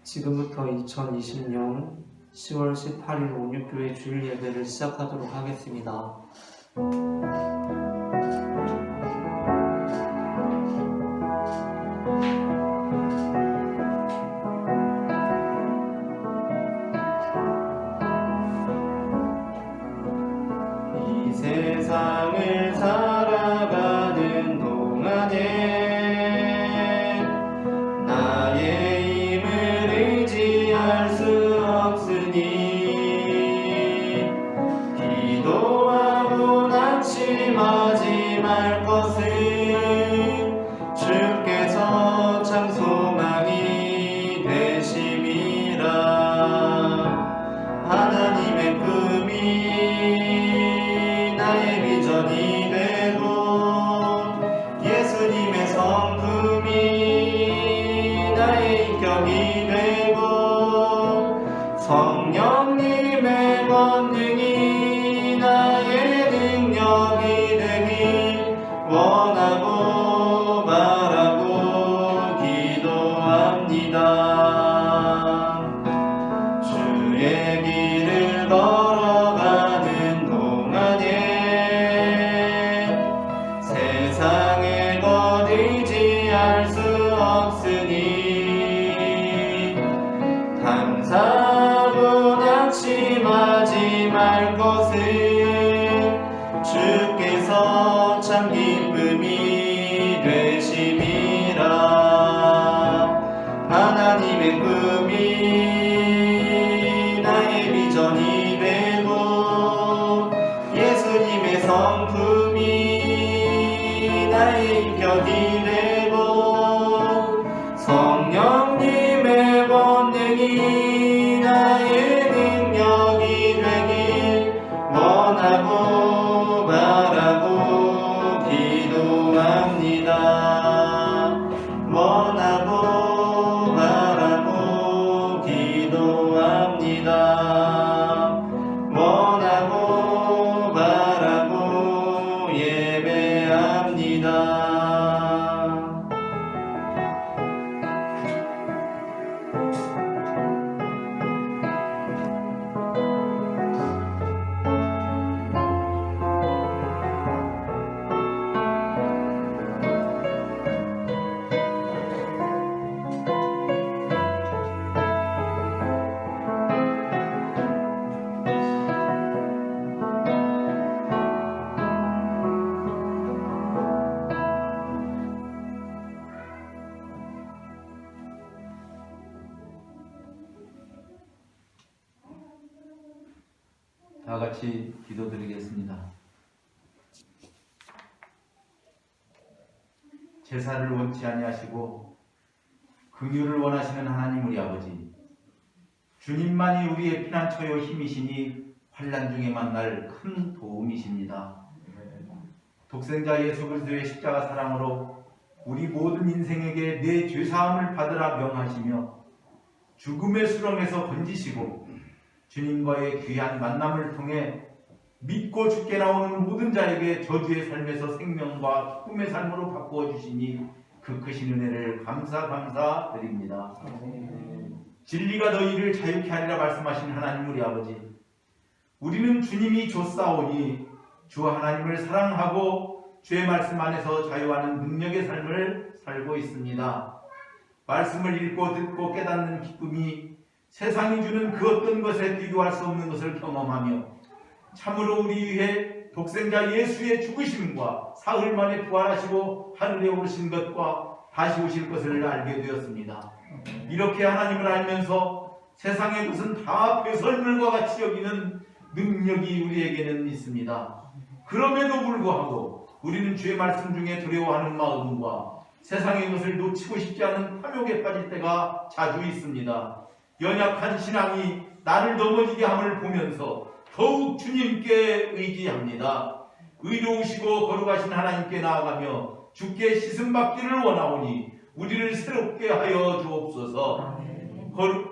지금부터 2020년 10월 18일 온유교회 주일 예배를 시작하도록 하겠습니다. 이 세상을 살아가는 동안에 나의 힘을 의지할 수 없으니 기도하고 낙심하지 말 것은 주께서 참 소망이 되심이라. 하나님의 꿈이 나의 비전이 되고 예수님의 성품이 나의 인격이 되고 성령님의 권능이 나의 능력이 되길 원하고 바라고 기도합니다. 주의 길을 걸어가는 동안에 세상에 곧 의지할 수 없으니 감사하고 낙심하지 말 것은 주께서 참 기쁨이 되심이라. 하나님의 꿈이 나의 비전이 되고 예수님의 성품이 나의 인격이 되고 성령님의 권능이 나의 능력이 되길 원하고 바라고 기도합니다. 원하고 바라고 기도합니다. 원하고 바라고 예배합니다. 다 같이 기도드리겠습니다. 제사를 원치 아니하시고 긍휼을 원하시는 하나님 우리 아버지, 주님만이 우리의 피난처요 힘이시니 환난 중에 만날 큰 도움이십니다. 독생자 예수 그리스도의 십자가 사랑으로 우리 모든 인생에게 내 죄사함을 받으라 명하시며 죽음의 수렁에서 건지시고 주님과의 귀한 만남을 통해 믿고 죽게 나오는 모든 자에게 저주의 삶에서 생명과 기쁨의 삶으로 바꾸어 주시니 그 크신 은혜를 감사드립니다. 진리가 너희를 자유케 하리라 말씀하신 하나님 우리 아버지, 우리는 주님이 줬사오니 주 하나님을 사랑하고 주의 말씀 안에서 자유하는 능력의 삶을 살고 있습니다. 말씀을 읽고 듣고 깨닫는 기쁨이 세상이 주는 그 어떤 것에 비교할 수 없는 것을 경험하며 참으로 우리 위해 독생자 예수의 죽으심과 사흘 만에 부활하시고 하늘에 오르신 것과 다시 오실 것을 알게 되었습니다. 이렇게 하나님을 알면서 세상의 것은 다 배설물과 같이 여기는 능력이 우리에게는 있습니다. 그럼에도 불구하고 우리는 주의 말씀 중에 두려워하는 마음과 세상의 것을 놓치고 싶지 않은 탐욕에 빠질 때가 자주 있습니다. 연약한 신앙이 나를 넘어지게 함을 보면서 더욱 주님께 의지합니다. 의로우시고 거룩하신 하나님께 나아가며 주께 씻음받기를 원하오니 우리를 새롭게 하여 주옵소서.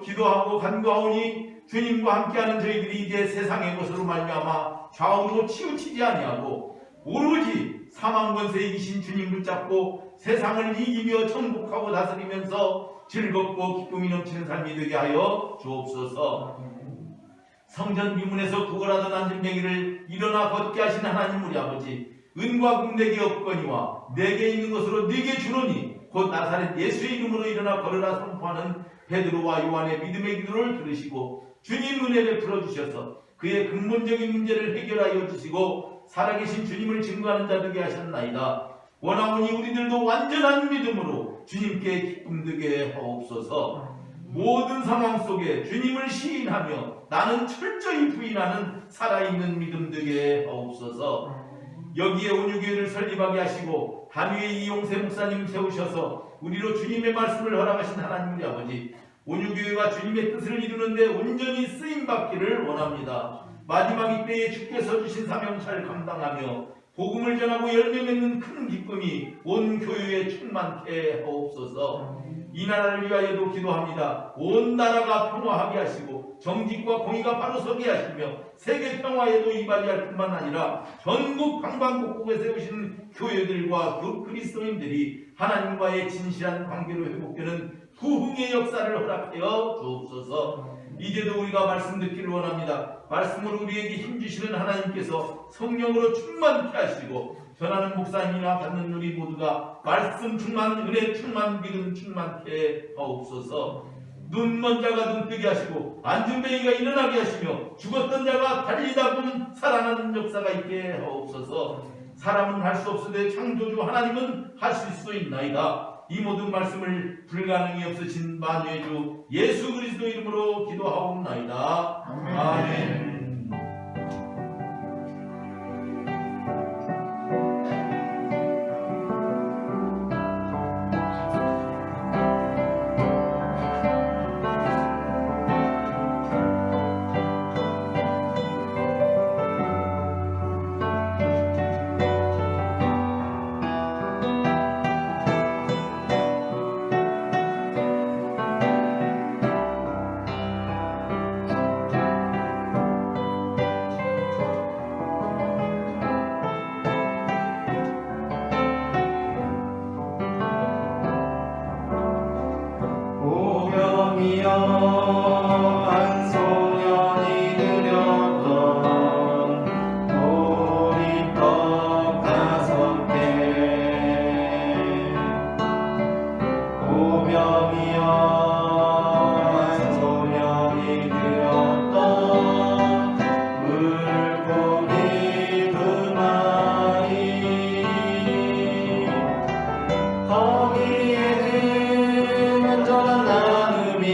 기도하고 간구하오니 주님과 함께하는 저희들이 이제 세상의 것으로 말미암아 좌우로 치우치지 아니하고 오로지 사망 권세 이기신 주님 붙잡고 세상을 이기며 정복하고 다스리면서 즐겁고 기쁨이 넘치는 삶이 되게 하여 주옵소서. 성전 비문에서 구걸하던 안전뱅이를 일어나 걷게 하신 하나님 우리 아버지, 은과 금 내게 없거니와 내게 있는 것으로 네게 주노니 곧 나사렛 예수의 이름으로 일어나 걸으라 선포하는 베드로와 요한의 믿음의 기도를 들으시고 주님 은혜 베풀어 주셔서 그의 근본적인 문제를 해결하여 주시고 살아계신 주님을 증거하는 자 되게 하셨나이다. 원하오니 우리들도 완전한 믿음으로 주님께 기쁨 되게 하옵소서. 모든 상황 속에 주님을 시인하며 나는 철저히 부인하는 살아있는 믿음 되게 하옵소서. 여기에 온유교회를 설립하게 하시고 단위에 이용세 목사님 세우셔서 우리로 주님의 말씀을 허락하신 하나님 우리 아버지, 온유교회가 주님의 뜻을 이루는데 온전히 쓰임받기를 원합니다. 마지막 이때에 주께서 주신 사명 잘 감당하며 복음을 전하고 열매 맺는 큰 기쁨이 온 교회에 충만케 하옵소서. 이 나라를 위하여도 기도합니다. 온 나라가 평화하게 하시고 정직과 공의가 바로 서게 하시며 세계 평화에도 이바지할 뿐만 아니라 전국 방방곡곡에 세우신 교회들과 그 그리스도인들이 하나님과의 진실한 관계로 회복되는 부흥의 역사를 허락하여 주옵소서. 이제도 우리가 말씀 듣기를 원합니다. 말씀으로 우리에게 힘주시는 하나님께서 성령으로 충만케 하시고 전하는 목사님이나 받는 우리 모두가 말씀 충만, 은혜 충만, 믿음 충만케 하옵소서. 눈먼 자가 눈뜨게 하시고 안진뱅이가 일어나게 하시며 죽었던 자가 달리다 보면 살아나는 역사가 있게 하옵소서. 사람은 할 수 없으되 창조주 하나님은 하실 수 있나이다. 이 모든 말씀을 불가능이 없으신 만유의 주 예수 그리스도 이름으로 기도하옵나이다. 아멘. 한 소년이 드렸던 보리떡 5개 오병이여 한 소년이 드렸던 물고기 2마리 거기에는 온전한 나눔이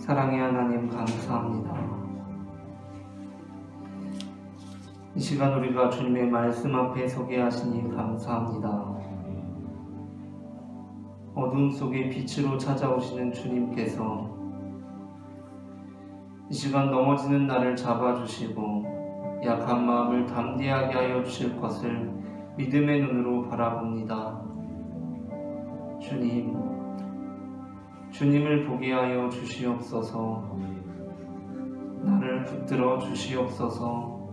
사랑의 하나님 감사합니다. 이 시간 우리가 주님의 말씀 앞에 서게 하시니 감사합니다. 어둠 속에 빛으로 찾아오시는 주님께서 이 시간 넘어지는 나를 잡아주시고 약한 마음을 담대하게 하여 주실 것을 믿음의 눈으로 바라봅니다. 주님을 보게 하여 주시옵소서. 나를 붙들어 주시옵소서.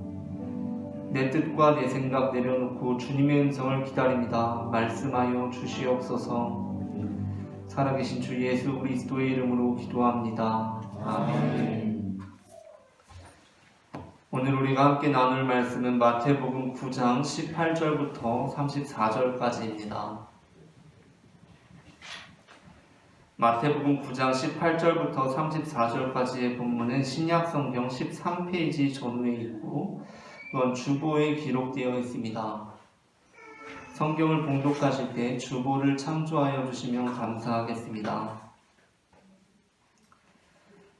내 뜻과 내 생각 내려놓고 주님의 음성을 기다립니다. 말씀하여 주시옵소서. 살아계신 주 예수 그리스도의 이름으로 기도합니다. 아멘. 오늘 우리가 함께 나눌 말씀은 마태복음 9장 18절부터 34절까지입니다. 마태복음 9장 18절부터 34절까지의 본문은 신약성경 13페이지 전후에 있고 또한 주보에 기록되어 있습니다. 성경을 봉독하실 때 주보를 참조하여 주시면 감사하겠습니다.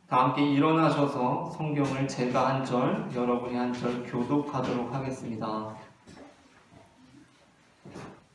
다 함께 일어나셔서 성경을 제가 한 절, 여러분이 한 절 교독하도록 하겠습니다.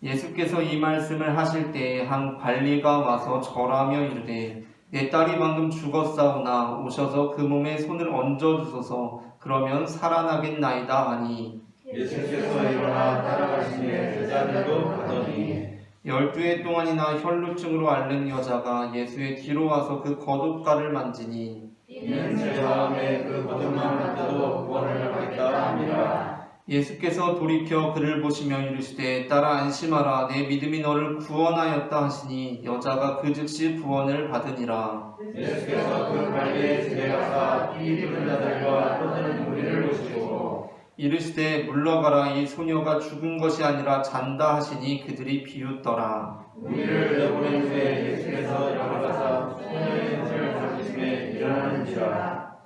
예수께서 이 말씀을 하실 때에 한 관리가 와서 절하며 이르되 내 딸이 방금 죽었사오나 오셔서 그 몸에 손을 얹어주소서. 그러면 살아나겠나이다 하니 예수께서 일어나 따라가시며 제자들도 가더니 12해 동안이나 혈루증으로 앓는 여자가 예수의 뒤로 와서 그 겉옷가를 만지니 이는 제 마음에 그 겉옷만 만져도 구원을 받겠다 함이라. 예수께서 돌이켜 그를 보시며 이르시되 딸아 안심하라 내 믿음이 너를 구원하였다 하시니 여자가 그 즉시 구원을 받으니라. 예수께서 그 관리의 집에 가사 피 뚫는 자들과 떠드는 무리를 보시고 이르시되 물러가라 이 소녀가 죽은 것이 아니라 잔다 하시니 그들이 비웃더라. 무리를 내보낸 후에 예수께서 일어나사 소녀의 손을 잡으심에 일어나는지라.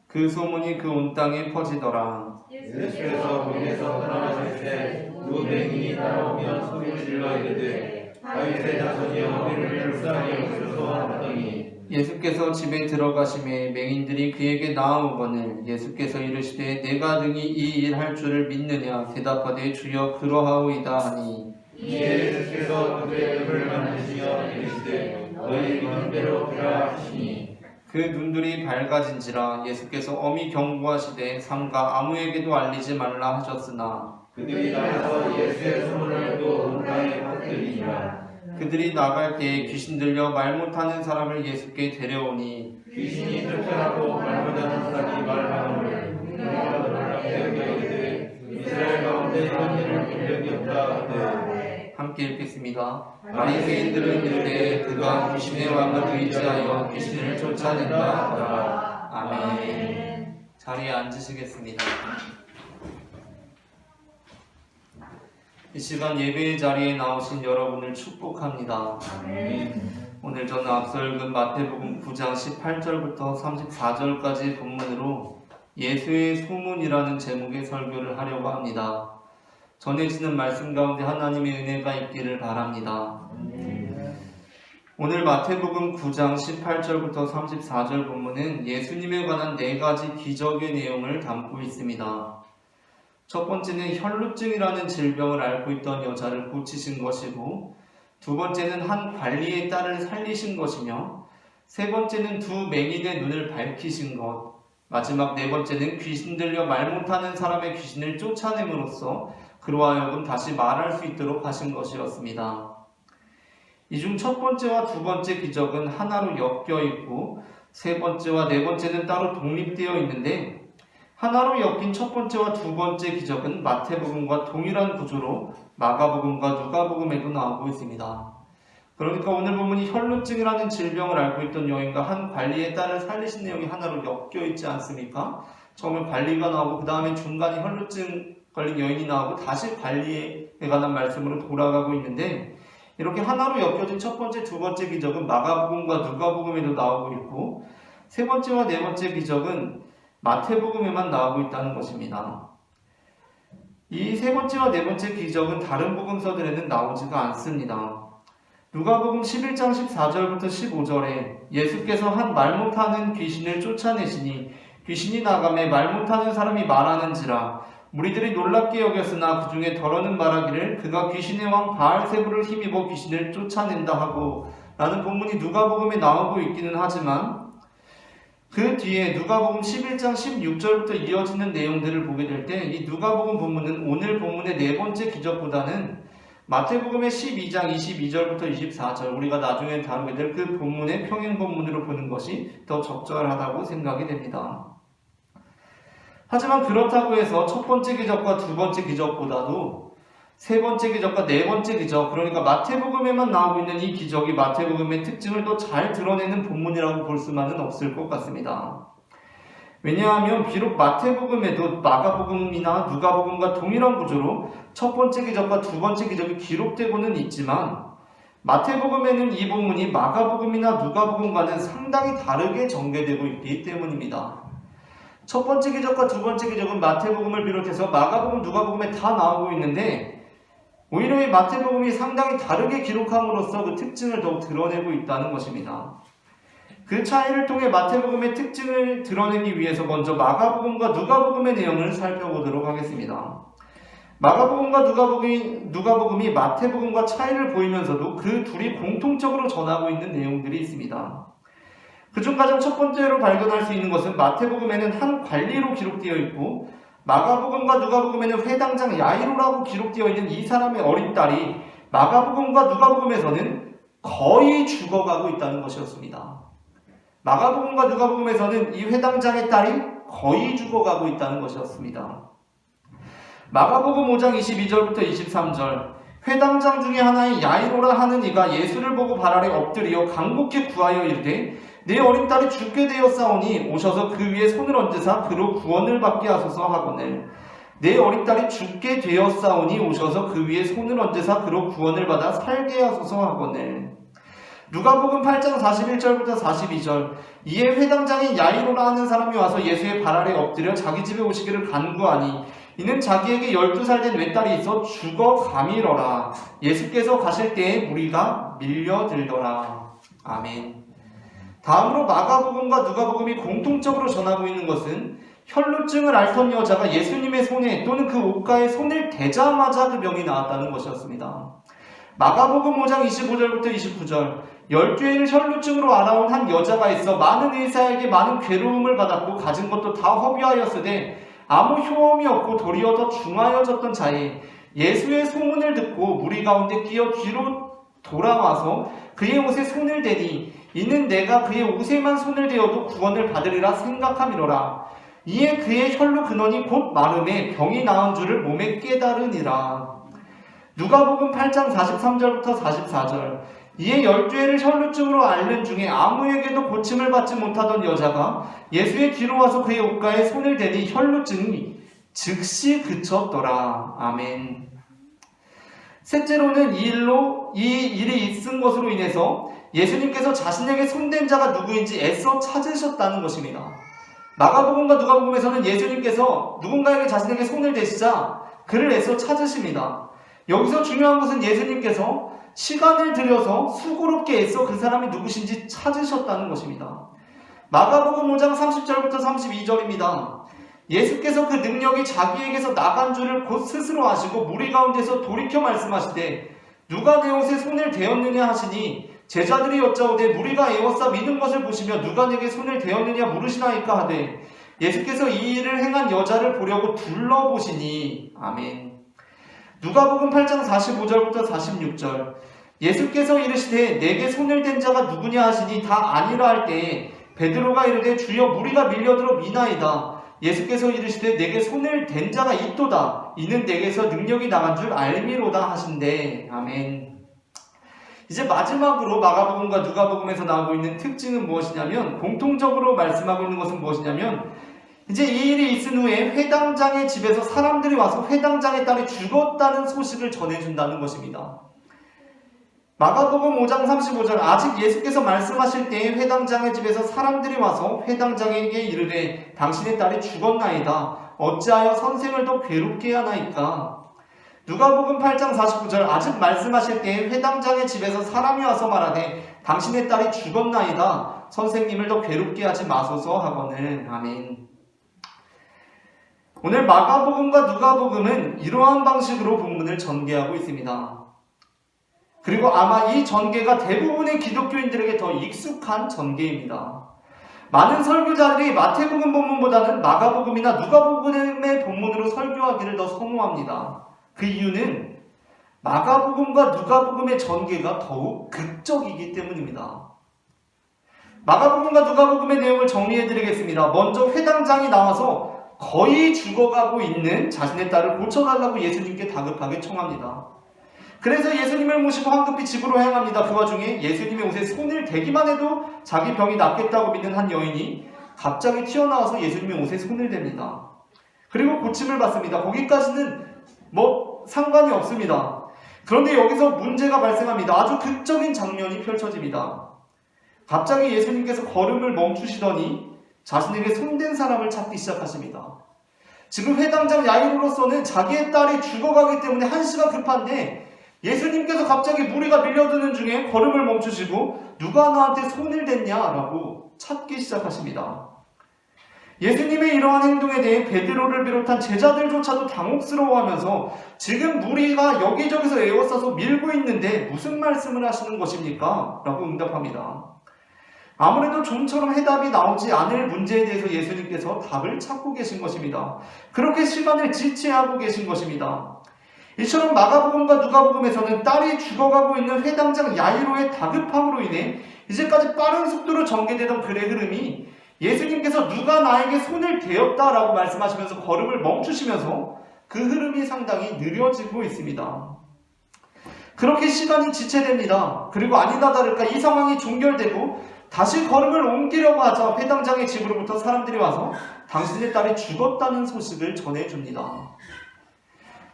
그 소문이 그 온 땅에 퍼지더라. 예수께서 거기에서 떠나가실 때 두 맹인이 따라오며 소리를 질러 이르되 다윗의 자손이여 우리를 불쌍히 여기소서 하더니 예수께서 집에 들어가심에 맹인들이 그에게 나아오거늘 예수께서 이르시되 내가 능히 이 일 할 줄을 믿느냐 대답하되 주여 그러하오이다 하니 이에 예수께서 그들의 눈을 만지시며 이르시되 너희 믿음대로 되라 하시니 그 눈들이 밝아진지라. 예수께서 엄히 경고하시되 삼가 아무에게도 알리지 말라 하셨으나 그들이 나가서 예수의 소문을 또 온 땅에 퍼뜨리니라. 그들이 나갈 때에 귀신 들려 말 못하는 사람을 예수께 데려오니 귀신이 쫓겨나고 말 못하는 사람이 말하노를 우리가 놀랍게 여기되 이스라엘 가운데 이런 일을 본 적이 없다 하되 함께 읽겠습니다. 바리새인들은 이르되 그가 귀신의 왕을 의지하여 귀신을 쫓아낸다 하더라. 아멘. 자리에 앉으시겠습니다. 이 시간 예배의 자리에 나오신 여러분을 축복합니다. 오늘 저는 앞서 읽은 마태복음 9장 18절부터 34절까지 본문으로 예수의 소문이라는 제목의 설교를 하려고 합니다. 전해지는 말씀 가운데 하나님의 은혜가 있기를 바랍니다. 오늘 마태복음 9장 18절부터 34절 본문은 예수님에 관한 4가지 기적의 내용을 담고 있습니다. 첫 번째는 혈루증이라는 질병을 앓고 있던 여자를 고치신 것이고, 두 번째는 한 관리의 딸을 살리신 것이며, 세 번째는 두 맹인의 눈을 밝히신 것, 마지막 네 번째는 귀신 들려 말 못하는 사람의 귀신을 쫓아냄으로써 그로 하여금 다시 말할 수 있도록 하신 것이었습니다. 이 중 첫 번째와 두 번째 기적은 하나로 엮여 있고 세 번째와 네 번째는 따로 독립되어 있는데, 하나로 엮인 첫 번째와 두 번째 기적은 마태복음과 동일한 구조로 마가복음과 누가복음에도 나오고 있습니다. 그러니까 오늘 본문이 혈루증이라는 질병을 앓고 있던 여인과 한 관리의 딸을 살리신 내용이 하나로 엮여 있지 않습니까? 처음에 관리가 나오고 그 다음에 중간에 혈루증 걸린 여인이 나오고 다시 관리에 관한 말씀으로 돌아가고 있는데, 이렇게 하나로 엮여진 첫 번째, 두 번째 기적은 마가복음과 누가복음에도 나오고 있고, 세 번째와 네 번째 기적은 마태복음에만 나오고 있다는 것입니다. 이 세 번째와 네 번째 기적은 다른 복음서들에는 나오지가 않습니다. 누가복음 11장 14절부터 15절에 예수께서 한 말 못하는 귀신을 쫓아내시니 귀신이 나가매 말 못하는 사람이 말하는지라 무리들이 놀랍게 여겼으나 그 중에 더러는 말하기를 그가 귀신의 왕 바알세불을 힘입어 귀신을 쫓아낸다 하고 라는 본문이 누가복음에 나오고 있기는 하지만 그 뒤에 누가복음 11장 16절부터 이어지는 내용들을 보게 될 때 이 누가복음 본문은 오늘 본문의 네 번째 기적보다는 마태복음의 12장 22절부터 24절 우리가 나중에 다루게 될 그 본문의 평행 본문으로 보는 것이 더 적절하다고 생각이 됩니다. 하지만 그렇다고 해서 첫 번째 기적과 두 번째 기적보다도 세 번째 기적과 네 번째 기적, 그러니까 마태복음에만 나오고 있는 이 기적이 마태복음의 특징을 더 잘 드러내는 본문이라고 볼 수만은 없을 것 같습니다. 왜냐하면 비록 마태복음에도 마가복음이나 누가복음과 동일한 구조로 첫 번째 기적과 두 번째 기적이 기록되고는 있지만 마태복음에는 이 본문이 마가복음이나 누가복음과는 상당히 다르게 전개되고 있기 때문입니다. 첫 번째 기적과 두 번째 기적은 마태복음을 비롯해서 마가복음, 누가복음에 다 나오고 있는데 오히려 이 마태복음이 상당히 다르게 기록함으로써 그 특징을 더욱 드러내고 있다는 것입니다. 그 차이를 통해 마태복음의 특징을 드러내기 위해서 먼저 마가복음과 누가복음의 내용을 살펴보도록 하겠습니다. 마가복음과 누가복음이 마태복음과 차이를 보이면서도 그 둘이 공통적으로 전하고 있는 내용들이 있습니다. 그중 가장 첫 번째로 발견할 수 있는 것은 마태복음에는 한 관리로 기록되어 있고 마가복음과 누가복음에는 회당장 야이로라고 기록되어 있는 이 사람의 어린 딸이 마가복음과 누가복음에서는 거의 죽어가고 있다는 것이었습니다. 마가복음과 누가복음에서는 이 회당장의 딸이 거의 죽어가고 있다는 것이었습니다. 마가복음 5장 22절부터 23절 회당장 중에 하나인 야이로라 하는 이가 예수를 보고 발 아래 엎드려 간곡히 구하여 이르되 내 어린 딸이 죽게 되었사오니 오셔서 그 위에 손을 얹으사 그로 구원을 받게 하소서 하거늘 내 어린 딸이 죽게 되었사오니 오셔서 그 위에 손을 얹으사 그로 구원을 받아 살게 하소서 하거늘 누가복음 8장 41절부터 42절 이에 회당장인 야이로라 하는 사람이 와서 예수의 발 아래 엎드려 자기 집에 오시기를 간구하니 이는 자기에게 12살 된 외딸이 있어 죽어 가밀어라. 예수께서 가실 때에 무리가 밀려들더라. 아멘. 다음으로 마가복음과 누가복음이 공통적으로 전하고 있는 것은 혈루증을 앓던 여자가 예수님의 손에 또는 그 옷가에 손을 대자마자 그 병이 나았다는 것이었습니다. 마가복음 5장 25절부터 29절 12회를 혈루증으로 앓아온 한 여자가 있어 많은 의사에게 많은 괴로움을 받았고 가진 것도 다 허비하였으되 아무 효험이 없고 도리어 더 중하여졌던 자에 예수의 소문을 듣고 무리 가운데 끼어 뒤로 돌아와서 그의 옷에 손을 대니 이는 내가 그의 옷에만 손을 대어도 구원을 받으리라 생각함이로라. 이에 그의 혈루 근원이 곧 마름에 병이 나은 줄을 몸에 깨달으니라. 누가복음 8장 43절부터 44절 이에 12회를 혈루증으로 앓는 중에 아무에게도 고침을 받지 못하던 여자가 예수의 뒤로 와서 그의 옷가에 손을 대니 혈루증이 즉시 그쳤더라. 아멘. 셋째로는 이 일이 있은 것으로 인해서 예수님께서 자신에게 손댄 자가 누구인지 애써 찾으셨다는 것입니다. 마가복음과 누가복음에서는 예수님께서 누군가에게 자신에게 손을 대시자 그를 애써 찾으십니다. 여기서 중요한 것은 예수님께서 시간을 들여서 수고롭게 애써 그 사람이 누구신지 찾으셨다는 것입니다. 마가복음 5장 30절부터 32절입니다. 예수께서 그 능력이 자기에게서 나간 줄을 곧 스스로 아시고 무리 가운데서 돌이켜 말씀하시되 누가 내 옷에 손을 대었느냐 하시니 제자들이 여짜오되 무리가 에워싸 미는 것을 보시며 누가 내게 손을 대었느냐 물으시나이까 하되 예수께서 이 일을 행한 여자를 보려고 둘러보시니 아멘. 누가복음 8장 45절부터 46절 예수께서 이르시되 내게 손을 댄 자가 누구냐 하시니 다 아니라 할 때에 베드로가 이르되 주여 무리가 밀려들어 미나이다. 예수께서 이르시되 내게 손을 댄 자가 있도다. 이는 내게서 능력이 나간 줄 알미로다 하신대. 아멘. 이제 마지막으로 마가복음과 누가복음에서 나오고 있는 특징은 무엇이냐면 공통적으로 말씀하고 있는 것은 무엇이냐면 이제 이 일이 있은 후에 회당장의 집에서 사람들이 와서 회당장의 딸이 죽었다는 소식을 전해준다는 것입니다. 마가복음 5장 35절 아직 예수께서 말씀하실 때에 회당장의 집에서 사람들이 와서 회당장에게 이르되 당신의 딸이 죽었나이다. 어찌하여 선생을 더 괴롭게 하나이까. 누가복음 8장 49절 아직 말씀하실 때에 회당장의 집에서 사람이 와서 말하되 당신의 딸이 죽었나이다. 선생님을 더 괴롭게 하지 마소서 하거늘. 아멘. 오늘 마가복음과 누가복음은 이러한 방식으로 본문을 전개하고 있습니다. 그리고 아마 이 전개가 대부분의 기독교인들에게 더 익숙한 전개입니다. 많은 설교자들이 마태복음 본문보다는 마가복음이나 누가복음의 본문으로 설교하기를 더 선호합니다. 그 이유는 마가복음과 누가복음의 전개가 더욱 극적이기 때문입니다. 마가복음과 누가복음의 내용을 정리해드리겠습니다. 먼저 회당장이 나와서 거의 죽어가고 있는 자신의 딸을 고쳐달라고 예수님께 다급하게 청합니다. 그래서 예수님을 모시고 황급히 집으로 향합니다. 그 와중에 예수님의 옷에 손을 대기만 해도 자기 병이 낫겠다고 믿는 한 여인이 갑자기 튀어나와서 예수님의 옷에 손을 댑니다. 그리고 고침을 받습니다. 거기까지는 상관이 없습니다. 그런데 여기서 문제가 발생합니다. 아주 극적인 장면이 펼쳐집니다. 갑자기 예수님께서 걸음을 멈추시더니 자신에게 손댄 사람을 찾기 시작하십니다. 지금 회당장 야이로로서는 자기의 딸이 죽어가기 때문에 한시가 급한데 예수님께서 갑자기 무리가 밀려드는 중에 걸음을 멈추시고 누가 나한테 손을 댔냐라고 찾기 시작하십니다. 예수님의 이러한 행동에 대해 베드로를 비롯한 제자들조차도 당혹스러워하면서 지금 무리가 여기저기서 에워싸서 밀고 있는데 무슨 말씀을 하시는 것입니까? 라고 응답합니다. 아무래도 좀처럼 해답이 나오지 않을 문제에 대해서 예수님께서 답을 찾고 계신 것입니다. 그렇게 시간을 지체하고 계신 것입니다. 이처럼 마가복음과 누가복음에서는 딸이 죽어가고 있는 회당장 야이로의 다급함으로 인해 이제까지 빠른 속도로 전개되던 글의 흐름이 예수님께서 누가 나에게 손을 대었다라고 말씀하시면서 걸음을 멈추시면서 그 흐름이 상당히 느려지고 있습니다. 그렇게 시간이 지체됩니다. 그리고 아니나 다를까 이 상황이 종결되고 다시 걸음을 옮기려고 하자 회당장의 집으로부터 사람들이 와서 당신의 딸이 죽었다는 소식을 전해줍니다.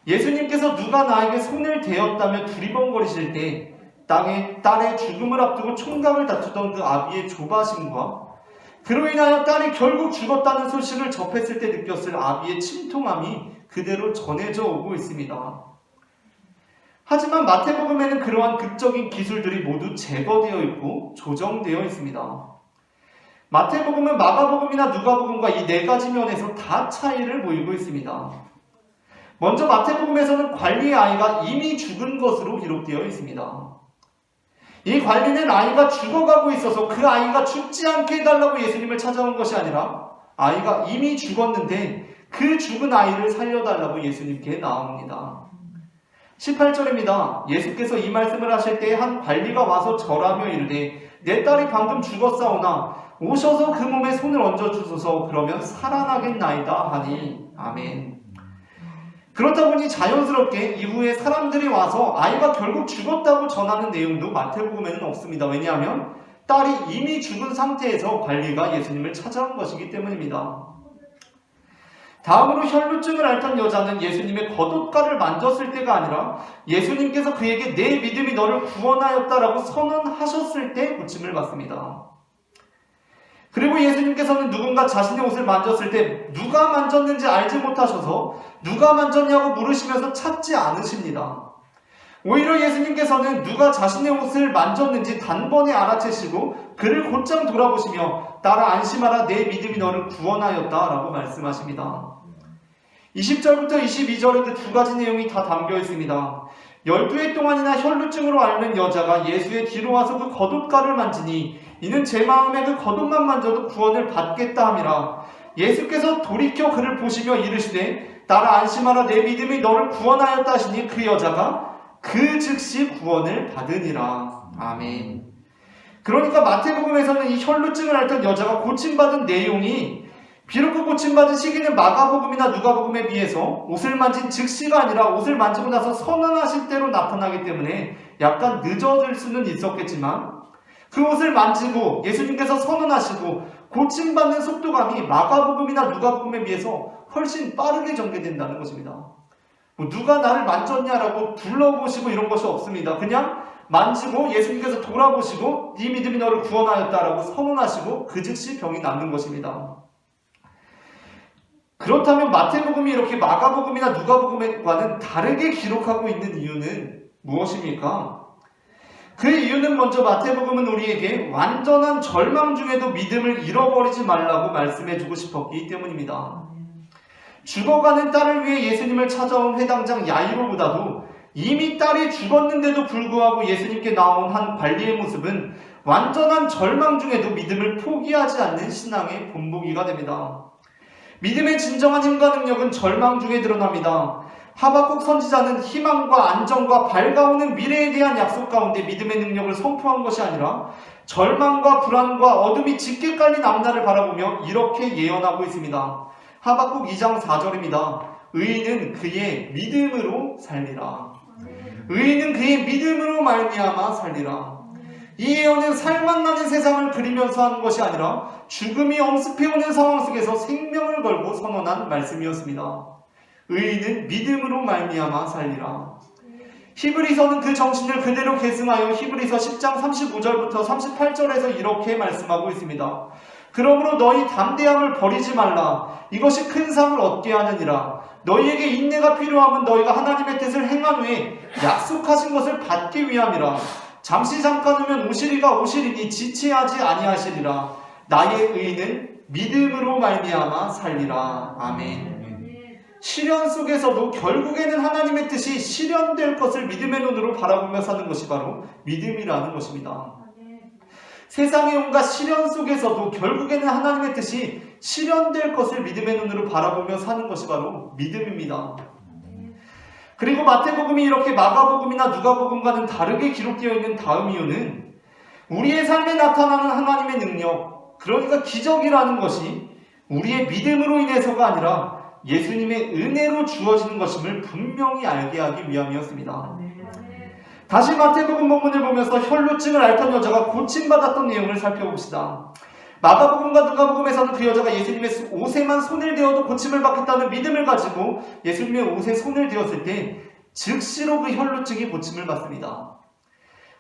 예수님께서 누가 나에게 손을 대었다며 두리번거리실 때 딸의 죽음을 앞두고 총각을 다투던 그 아비의 조바심과 그로 인하여 딸이 결국 죽었다는 소식을 접했을 때 느꼈을 아비의 침통함이 그대로 전해져 오고 있습니다. 하지만 마태복음에는 그러한 극적인 기술들이 모두 제거되어 있고 조정되어 있습니다. 마태복음은 마가복음이나 누가복음과 이 네 가지 면에서 다 차이를 보이고 있습니다. 먼저 마태복음에서는 관리의 아이가 이미 죽은 것으로 기록되어 있습니다. 이 관리는 아이가 죽어가고 있어서 그 아이가 죽지 않게 해달라고 예수님을 찾아온 것이 아니라 아이가 이미 죽었는데 그 죽은 아이를 살려달라고 예수님께 나옵니다. 18절입니다. 예수께서 이 말씀을 하실 때 한 관리가 와서 절하며 이르되 내 딸이 방금 죽었사오나 오셔서 그 몸에 손을 얹어주소서 그러면 살아나겠나이다 하니. 아멘. 그렇다 보니 자연스럽게 이후에 사람들이 와서 아이가 결국 죽었다고 전하는 내용도 마태복음에는 없습니다. 왜냐하면 딸이 이미 죽은 상태에서 관리가 예수님을 찾아온 것이기 때문입니다. 다음으로 혈루증을 앓던 여자는 예수님의 겉옷가를 만졌을 때가 아니라 예수님께서 그에게 내 믿음이 너를 구원하였다라고 선언하셨을 때 고침을 받습니다. 그리고 예수님께서는 누군가 자신의 옷을 만졌을 때 누가 만졌는지 알지 못하셔서 누가 만졌냐고 물으시면서 찾지 않으십니다. 오히려 예수님께서는 누가 자신의 옷을 만졌는지 단번에 알아채시고 그를 곧장 돌아보시며 딸아 안심하라 내 믿음이 너를 구원하였다 라고 말씀하십니다. 20절부터 22절에 그 두 가지 내용이 다 담겨 있습니다. 12해 동안이나 혈루증으로 앓는 여자가 예수의 뒤로 와서 그 겉옷가를 만지니 이는 제 마음에 그 겉옷만 만져도 구원을 받겠다 함이라. 예수께서 돌이켜 그를 보시며 이르시되 딸아 안심하라 내 믿음이 너를 구원하였다 하시니 그 여자가 그 즉시 구원을 받으니라. 아멘. 그러니까 마태복음에서는 이 혈루증을 앓던 여자가 고침받은 내용이 비록 그 고침받은 시기는 마가복음이나 누가복음에 비해서 옷을 만진 즉시가 아니라 옷을 만지고 나서 선언하실 때로 나타나기 때문에 약간 늦어질 수는 있었겠지만 그 옷을 만지고 예수님께서 선언하시고 고침받는 속도감이 마가복음이나 누가복음에 비해서 훨씬 빠르게 전개된다는 것입니다. 누가 나를 만졌냐라고 둘러보시고 이런 것이 없습니다. 그냥 만지고 예수님께서 돌아보시고 네 믿음이 너를 구원하였다라고 선언하시고 그 즉시 병이 낫는 것입니다. 그렇다면 마태복음이 이렇게 마가복음이나 누가복음과는 다르게 기록하고 있는 이유는 무엇입니까? 그 이유는 먼저 마태복음은 우리에게 완전한 절망 중에도 믿음을 잃어버리지 말라고 말씀해주고 싶었기 때문입니다. 죽어가는 딸을 위해 예수님을 찾아온 회당장 야이로보다도 이미 딸이 죽었는데도 불구하고 예수님께 나온 한 관리의 모습은 완전한 절망 중에도 믿음을 포기하지 않는 신앙의 본보기가 됩니다. 믿음의 진정한 힘과 능력은 절망 중에 드러납니다. 하박국 선지자는 희망과 안정과 밝아오는 미래에 대한 약속 가운데 믿음의 능력을 선포한 것이 아니라 절망과 불안과 어둠이 짙게 깔린 앞날을 바라보며 이렇게 예언하고 있습니다. 하박국 2장 4절입니다. 의인은 그의 믿음으로 살리라. 의인은 그의 믿음으로 말미암아 살리라. 이 예언은 살만 나는 세상을 그리면서 하는 것이 아니라 죽음이 엄습해오는 상황 속에서 생명을 걸고 선언한 말씀이었습니다. 의인은 믿음으로 말미암아 살리라. 히브리서는 그 정신을 그대로 계승하여 히브리서 10장 35절부터 38절에서 이렇게 말씀하고 있습니다. 그러므로 너희 담대함을 버리지 말라. 이것이 큰 상을 얻게 하느니라. 너희에게 인내가 필요함은 너희가 하나님의 뜻을 행한 후에 약속하신 것을 받기 위함이라. 잠시 잠깐 후면 오시리가 오시리니 지체하지 아니하시리라. 나의 의인은 믿음으로 말미암아 살리라. 아멘. 시련 속에서도 결국에는 하나님의 뜻이 실현될 것을 믿음의 눈으로 바라보며 사는 것이 바로 믿음이라는 것입니다. 세상의 온갖 시련 속에서도 결국에는 하나님의 뜻이 실현될 것을 믿음의 눈으로 바라보며 사는 것이 바로 믿음입니다. 그리고 마태복음이 이렇게 마가복음이나 누가복음과는 다르게 기록되어 있는 다음 이유는 우리의 삶에 나타나는 하나님의 능력, 그러니까 기적이라는 것이 우리의 믿음으로 인해서가 아니라 예수님의 은혜로 주어지는 것임을 분명히 알게 하기 위함이었습니다. 다시 마태복음 본문을 보면서 혈루증을 앓던 여자가 고침받았던 내용을 살펴봅시다. 마가복음과 누가복음에서는 그 여자가 예수님의 옷에만 손을 대어도 고침을 받겠다는 믿음을 가지고 예수님의 옷에 손을 대었을 때 즉시로 그 혈루증이 고침을 받습니다.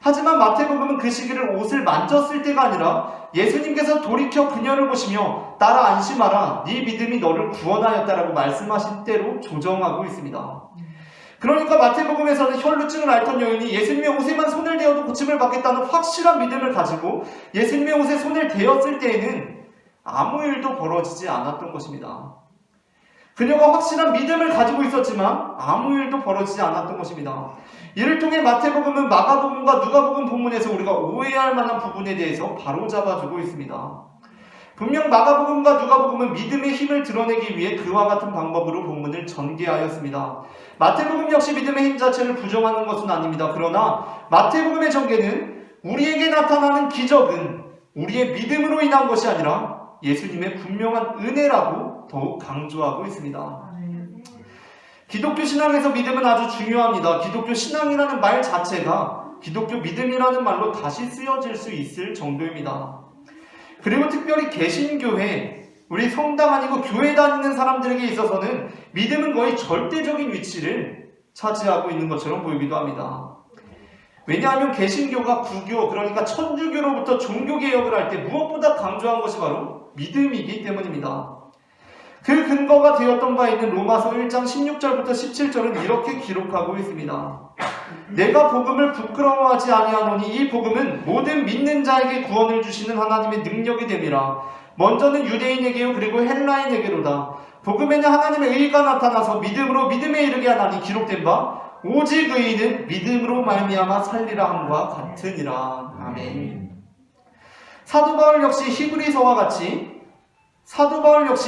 하지만 마태복음은 그 시기를 옷을 만졌을 때가 아니라 예수님께서 돌이켜 그녀를 보시며 딸아 안심하라 네 믿음이 너를 구원하였다라고 말씀하신 때로 조정하고 있습니다. 그러니까 마태복음에서는 혈루증을 앓던 여인이 예수님의 옷에만 손을 대어도 고침을 받겠다는 확실한 믿음을 가지고 예수님의 옷에 손을 대었을 때에는 아무 일도 벌어지지 않았던 것입니다. 그녀가 확실한 믿음을 가지고 있었지만 아무 일도 벌어지지 않았던 것입니다. 이를 통해 마태복음은 마가복음과 누가복음 본문에서 우리가 오해할 만한 부분에 대해서 바로잡아주고 있습니다. 분명 마가복음과 누가복음은 믿음의 힘을 드러내기 위해 그와 같은 방법으로 본문을 전개하였습니다. 마태복음 역시 믿음의 힘 자체를 부정하는 것은 아닙니다. 그러나 마태복음의 전개는 우리에게 나타나는 기적은 우리의 믿음으로 인한 것이 아니라 예수님의 분명한 은혜라고 더욱 강조하고 있습니다. 기독교 신앙에서 믿음은 아주 중요합니다. 기독교 신앙이라는 말 자체가 기독교 믿음이라는 말로 다시 쓰여질 수 있을 정도입니다. 그리고 특별히 개신교회, 우리 성당 아니고 교회 다니는 사람들에게 있어서는 믿음은 거의 절대적인 위치를 차지하고 있는 것처럼 보이기도 합니다. 왜냐하면 개신교가 구교, 그러니까 천주교로부터 종교개혁을 할 때 무엇보다 강조한 것이 바로 믿음이기 때문입니다. 그 근거가 되었던 바 있는 로마서 1장 16절부터 17절은 이렇게 기록하고 있습니다. 내가 복음을 부끄러워하지 아니하노니 이 복음은 모든 믿는 자에게 구원을 주시는 하나님의 능력이 됨이라. 먼저는 유대인에게요 그리고 헬라인에게로다. 복음에는 하나님의 의가 나타나서 믿음으로 믿음에 이르게 하나니 기록된 바 오직 의인은 믿음으로 말미암아 살리라 함과 같으니라. 아멘. 사도 바울 역시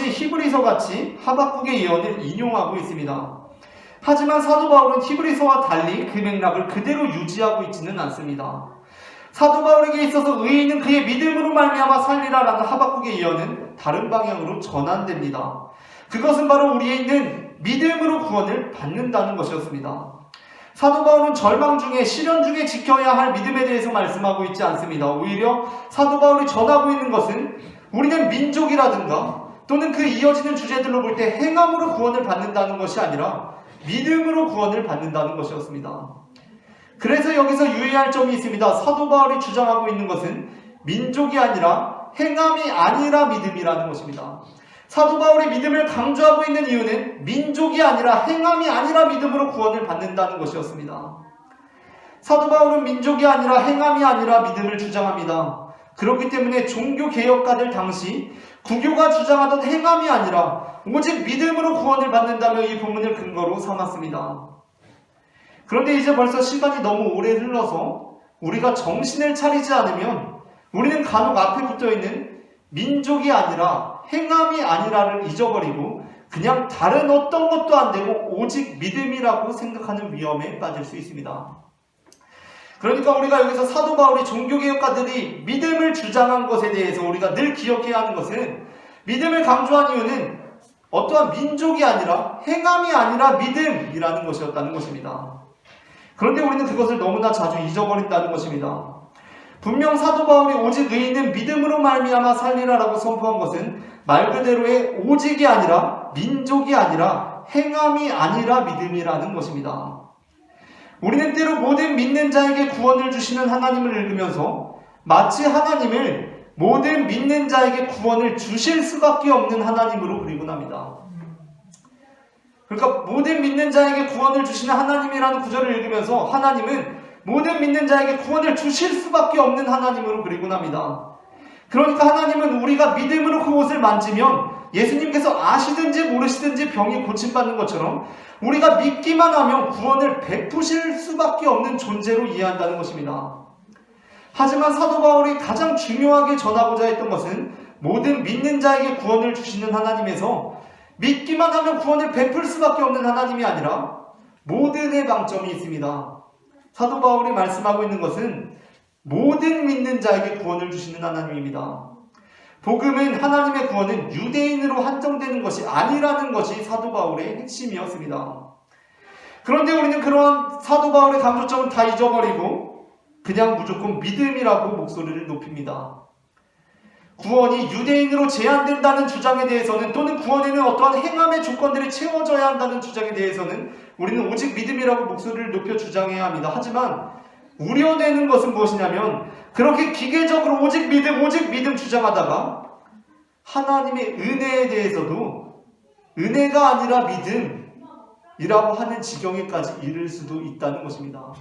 히브리서 같이 하박국의 예언을 인용하고 있습니다. 하지만 사도 바울은 히브리서와 달리 그 맥락을 그대로 유지하고 있지는 않습니다. 사도 바울에게 있어서 의인은 그의 믿음으로 말미암아 살리라라는 하박국의 예언은 다른 방향으로 전환됩니다. 그것은 바로 우리에 있는 믿음으로 구원을 받는다는 것이었습니다. 사도 바울은 절망 중에 시련 중에 지켜야 할 믿음에 대해서 말씀하고 있지 않습니다. 오히려 사도 바울이 전하고 있는 것은 우리는 민족이라든가 또는 그 이어지는 주제들로 볼 때 행함으로 구원을 받는다는 것이 아니라 믿음으로 구원을 받는다는 것이었습니다. 그래서 여기서 유의할 점이 있습니다. 사도 바울이 주장하고 있는 것은 민족이 아니라 행함이 아니라 믿음이라는 것입니다. 사도 바울이 믿음을 강조하고 있는 이유는 민족이 아니라 행함이 아니라 믿음으로 구원을 받는다는 것이었습니다. 사도 바울은 민족이 아니라 행함이 아니라 믿음을 주장합니다. 그렇기 때문에 종교개혁가들 당시 구교가 주장하던 행함이 아니라 오직 믿음으로 구원을 받는다며 이 본문을 근거로 삼았습니다. 그런데 이제 벌써 시간이 너무 오래 흘러서 우리가 정신을 차리지 않으면 우리는 간혹 앞에 붙어있는 민족이 아니라 행함이 아니라를 잊어버리고 그냥 다른 어떤 것도 안 되고 오직 믿음이라고 생각하는 위험에 빠질 수 있습니다. 그러니까 우리가 여기서 사도 바울이 종교개혁가들이 믿음을 주장한 것에 대해서 우리가 늘 기억해야 하는 것은 믿음을 강조한 이유는 어떠한 민족이 아니라 행함이 아니라 믿음이라는 것이었다는 것입니다. 그런데 우리는 그것을 너무나 자주 잊어버린다는 것입니다. 분명 사도 바울이 오직 의인은 믿음으로 말미암아 살리라라고 선포한 것은 말 그대로의 오직이 아니라 민족이 아니라 행함이 아니라 믿음이라는 것입니다. 우리는 때로 모든 믿는 자에게 구원을 주시는 하나님을 읽으면서 마치 하나님을 모든 믿는 자에게 구원을 주실 수밖에 없는 하나님으로 그리곤 합니다. 그러니까 모든 믿는 자에게 구원을 주시는 하나님이라는 구절을 읽으면서 하나님은 모든 믿는 자에게 구원을 주실 수밖에 없는 하나님으로 그리곤 합니다. 그러니까 하나님은 우리가 믿음으로 그 옷을 만지면 예수님께서 아시든지 모르시든지 병이 고침받는 것처럼 우리가 믿기만 하면 구원을 베푸실 수밖에 없는 존재로 이해한다는 것입니다. 하지만 사도 바울이 가장 중요하게 전하고자 했던 것은 모든 믿는 자에게 구원을 주시는 하나님에서 믿기만 하면 구원을 베풀 수밖에 없는 하나님이 아니라 모든의 방점이 있습니다. 사도 바울이 말씀하고 있는 것은 모든 믿는 자에게 구원을 주시는 하나님입니다. 복음은 하나님의 구원은 유대인으로 한정되는 것이 아니라는 것이 사도 바울의 핵심이었습니다. 그런데 우리는 그러한 사도 바울의 강조점은 다 잊어버리고 그냥 무조건 믿음이라고 목소리를 높입니다. 구원이 유대인으로 제한된다는 주장에 대해서는 또는 구원에는 어떠한 행함의 조건들이 채워져야 한다는 주장에 대해서는 우리는 오직 믿음이라고 목소리를 높여 주장해야 합니다. 하지만 우려되는 것은 무엇이냐면 그렇게 기계적으로 오직 믿음 주장하다가 하나님의 은혜에 대해서도 은혜가 아니라 믿음이라고 하는 지경에까지 이를 수도 있다는 것입니다.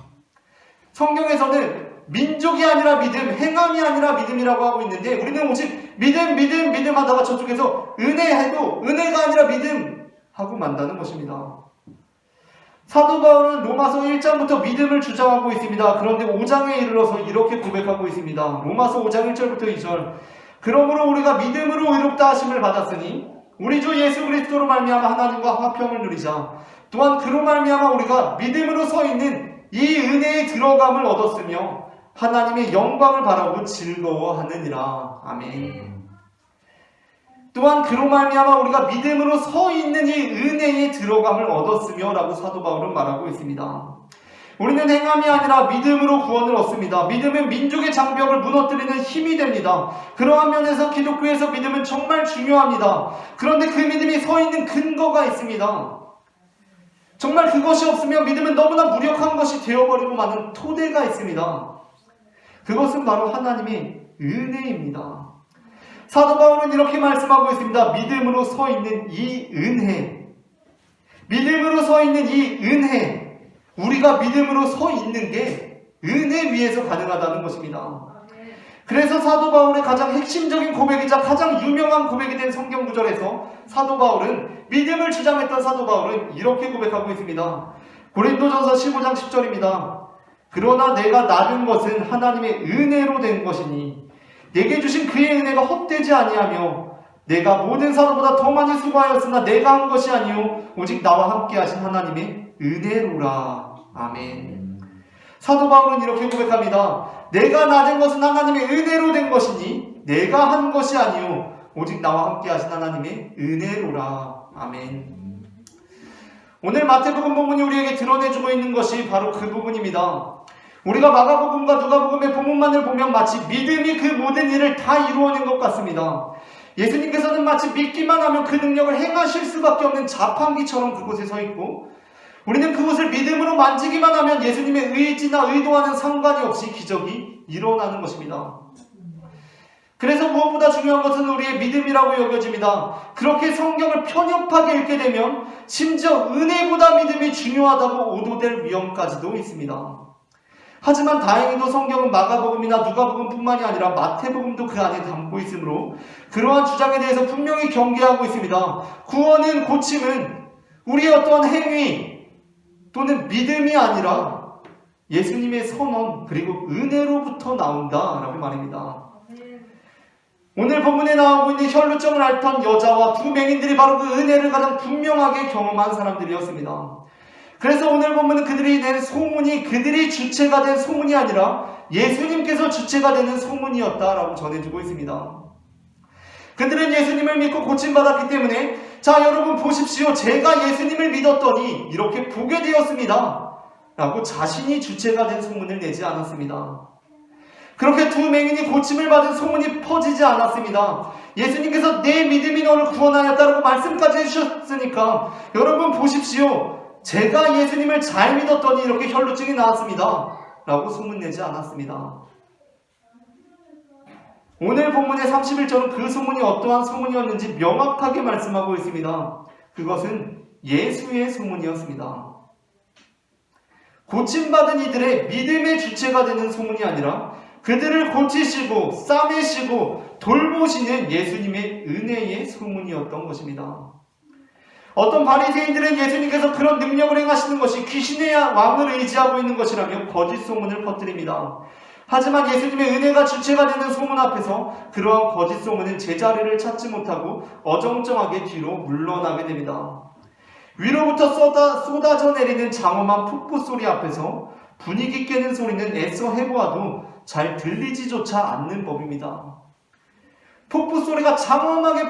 성경에서는 민족이 아니라 믿음, 행함이 아니라 믿음이라고 하고 있는데 우리는 오직 믿음 하다가 저쪽에서 은혜해도 은혜가 아니라 믿음 하고 만다는 것입니다. 사도 바울은 로마서 1장부터 믿음을 주장하고 있습니다. 그런데 5장에 이르러서 이렇게 고백하고 있습니다. 로마서 5장 1절부터 2절. 그러므로 우리가 믿음으로 의롭다 하심을 받았으니 우리 주 예수 그리스도로 말미암아 하나님과 화평을 누리자. 또한 그로 말미암아 우리가 믿음으로 서 있는 이 은혜에 들어감을 얻었으며 하나님의 영광을 바라고 즐거워하느니라. 아멘. 또한 그로 말미암아 우리가 믿음으로 서 있는 이 은혜에 들어감을 얻었으며 라고 사도 바울은 말하고 있습니다. 우리는 행함이 아니라 믿음으로 구원을 얻습니다. 믿음은 민족의 장벽을 무너뜨리는 힘이 됩니다. 그러한 면에서 기독교에서 믿음은 정말 중요합니다. 그런데 그 믿음이 서 있는 근거가 있습니다. 정말 그것이 없으면 믿음은 너무나 무력한 것이 되어버리고 마는 토대가 있습니다. 그것은 바로 하나님의 은혜입니다. 사도 바울은 이렇게 말씀하고 있습니다. 믿음으로 서 있는 이 은혜, 믿음으로 서 있는 이 은혜, 우리가 믿음으로 서 있는 게 은혜 위에서 가능하다는 것입니다. 그래서 사도 바울의 가장 핵심적인 고백이자 가장 유명한 고백이 된 성경 구절에서 사도 바울은 믿음을 주장했던 사도 바울은 이렇게 고백하고 있습니다. 고린도전서 15장 10절입니다. 그러나 내가 낳은 것은 하나님의 은혜로 된 것이니 내게 주신 그의 은혜가 헛되지 아니하며 내가 모든 사도보다 더 많이 수고하였으나 내가 한 것이 아니요 오직 나와 함께 하신 하나님의 은혜로라. 아멘. 사도 바울은 이렇게 고백합니다. 내가 낳은 것은 하나님의 은혜로 된 것이니 내가 한 것이 아니요 오직 나와 함께 하신 하나님의 은혜로라. 아멘. 오늘 마태복음 본문이 우리에게 드러내주고 있는 것이 바로 그 부분입니다. 우리가 마가복음과 누가복음의 본문만을 보면 마치 믿음이 그 모든 일을 다 이루어낸 것 같습니다. 예수님께서는 마치 믿기만 하면 그 능력을 행하실 수밖에 없는 자판기처럼 그곳에 서 있고 우리는 그곳을 믿음으로 만지기만 하면 예수님의 의지나 의도와는 상관이 없이 기적이 일어나는 것입니다. 그래서 무엇보다 중요한 것은 우리의 믿음이라고 여겨집니다. 그렇게 성경을 편협하게 읽게 되면 심지어 은혜보다 믿음이 중요하다고 오도될 위험까지도 있습니다. 하지만 다행히도 성경은 마가복음이나 누가복음뿐만이 아니라 마태복음도 그 안에 담고 있으므로 그러한 주장에 대해서 분명히 경계하고 있습니다. 구원은, 고침은 우리의 어떠한 행위 또는 믿음이 아니라 예수님의 선언 그리고 은혜로부터 나온다라고 말입니다. 오늘 본문에 나오고 있는 혈루증을 앓던 여자와 두 맹인들이 바로 그 은혜를 가장 분명하게 경험한 사람들이었습니다. 그래서 오늘 본문은 그들이 낸 소문이 그들이 주체가 된 소문이 아니라 예수님께서 주체가 되는 소문이었다라고 전해주고 있습니다. 그들은 예수님을 믿고 고침받았기 때문에 자 여러분 보십시오. 제가 예수님을 믿었더니 이렇게 보게 되었습니다. 라고 자신이 주체가 된 소문을 내지 않았습니다. 그렇게 두 맹인이 고침을 받은 소문이 퍼지지 않았습니다. 예수님께서 내 믿음이 너를 구원하였다라고 말씀까지 해주셨으니까 여러분 보십시오. 제가 예수님을 잘 믿었더니 이렇게 혈루증이 나왔습니다. 라고 소문내지 않았습니다. 오늘 본문의 31절은 그 소문이 어떠한 소문이었는지 명확하게 말씀하고 있습니다. 그것은 예수의 소문이었습니다. 고침받은 이들의 믿음의 주체가 되는 소문이 아니라 그들을 고치시고 싸매시고 돌보시는 예수님의 은혜의 소문이었던 것입니다. 어떤 바리새인들은 예수님께서 그런 능력을 행하시는 것이 귀신의 왕을 의지하고 있는 것이라며 거짓 소문을 퍼뜨립니다. 하지만 예수님의 은혜가 주체가 되는 소문 앞에서 그러한 거짓 소문은 제자리를 찾지 못하고 어정쩡하게 뒤로 물러나게 됩니다. 위로부터 쏟아져 내리는 장엄한 폭포 소리 앞에서 분위기 깨는 소리는 애써 해보아도 잘 들리지조차 않는 법입니다. 폭포 소리가 장엄하게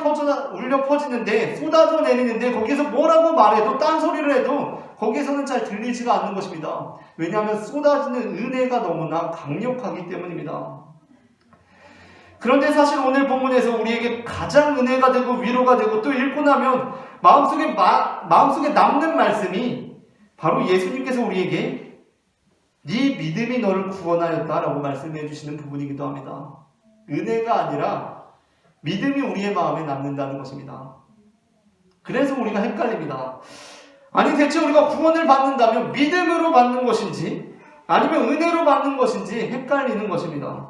울려 퍼지는데 쏟아져 내리는데 거기서 뭐라고 말해도 딴소리를 해도 거기서는 잘 들리지가 않는 것입니다. 왜냐하면 쏟아지는 은혜가 너무나 강력하기 때문입니다. 그런데 사실 오늘 본문에서 우리에게 가장 은혜가 되고 위로가 되고 또 읽고 나면 마음속에 남는 말씀이 바로 예수님께서 우리에게 네 믿음이 너를 구원하였다라고 말씀해 주시는 부분이기도 합니다. 은혜가 아니라 믿음이 우리의 마음에 남는다는 것입니다. 그래서 우리가 헷갈립니다. 아니 대체 우리가 구원을 받는다면 믿음으로 받는 것인지 아니면 은혜로 받는 것인지 헷갈리는 것입니다.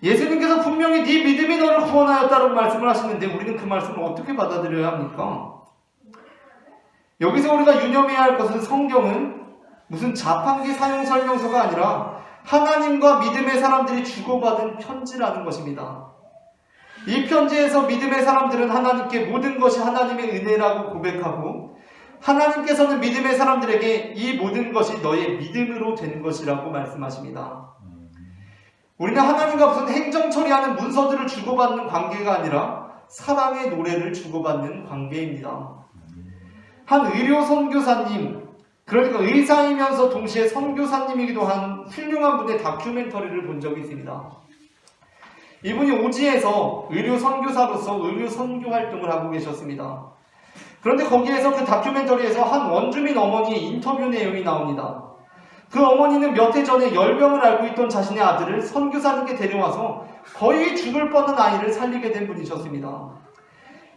예수님께서 분명히 네 믿음이 너를 구원하였다라고 말씀을 하시는데 우리는 그 말씀을 어떻게 받아들여야 합니까? 여기서 우리가 유념해야 할 것은 성경은 무슨 자판기 사용 설명서가 아니라 하나님과 믿음의 사람들이 주고받은 편지라는 것입니다. 이 편지에서 믿음의 사람들은 하나님께 모든 것이 하나님의 은혜라고 고백하고 하나님께서는 믿음의 사람들에게 이 모든 것이 너의 믿음으로 된 것이라고 말씀하십니다. 우리는 하나님과 무슨 행정 처리하는 문서들을 주고받는 관계가 아니라 사랑의 노래를 주고받는 관계입니다. 한 의료 선교사님, 그러니까 의사이면서 동시에 선교사님이기도 한 훌륭한 분의 다큐멘터리를 본 적이 있습니다. 이분이 오지에서 의료 선교사로서 의료 선교 활동을 하고 계셨습니다. 그런데 거기에서 그 다큐멘터리에서 한 원주민 어머니의 인터뷰 내용이 나옵니다. 그 어머니는 몇 해 전에 열병을 앓고 있던 자신의 아들을 선교사님께 데려와서 거의 죽을 뻔한 아이를 살리게 된 분이셨습니다.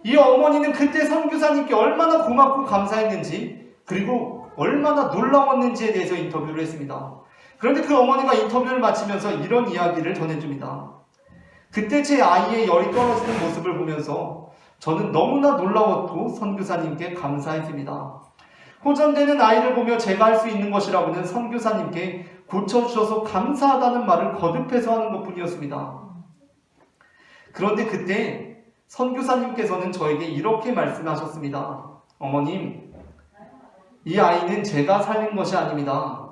이 어머니는 그때 선교사님께 얼마나 고맙고 감사했는지 그리고 얼마나 놀라웠는지에 대해서 인터뷰를 했습니다. 그런데 그 어머니가 인터뷰를 마치면서 이런 이야기를 전해줍니다. 그때 제 아이의 열이 떨어지는 모습을 보면서 저는 너무나 놀라웠고 선교사님께 감사했습니다. 호전되는 아이를 보며 제가 할 수 있는 것이라고는 선교사님께 고쳐주셔서 감사하다는 말을 거듭해서 하는 것뿐이었습니다. 그런데 그때 선교사님께서는 저에게 이렇게 말씀하셨습니다. 어머님, 이 아이는 제가 살린 것이 아닙니다.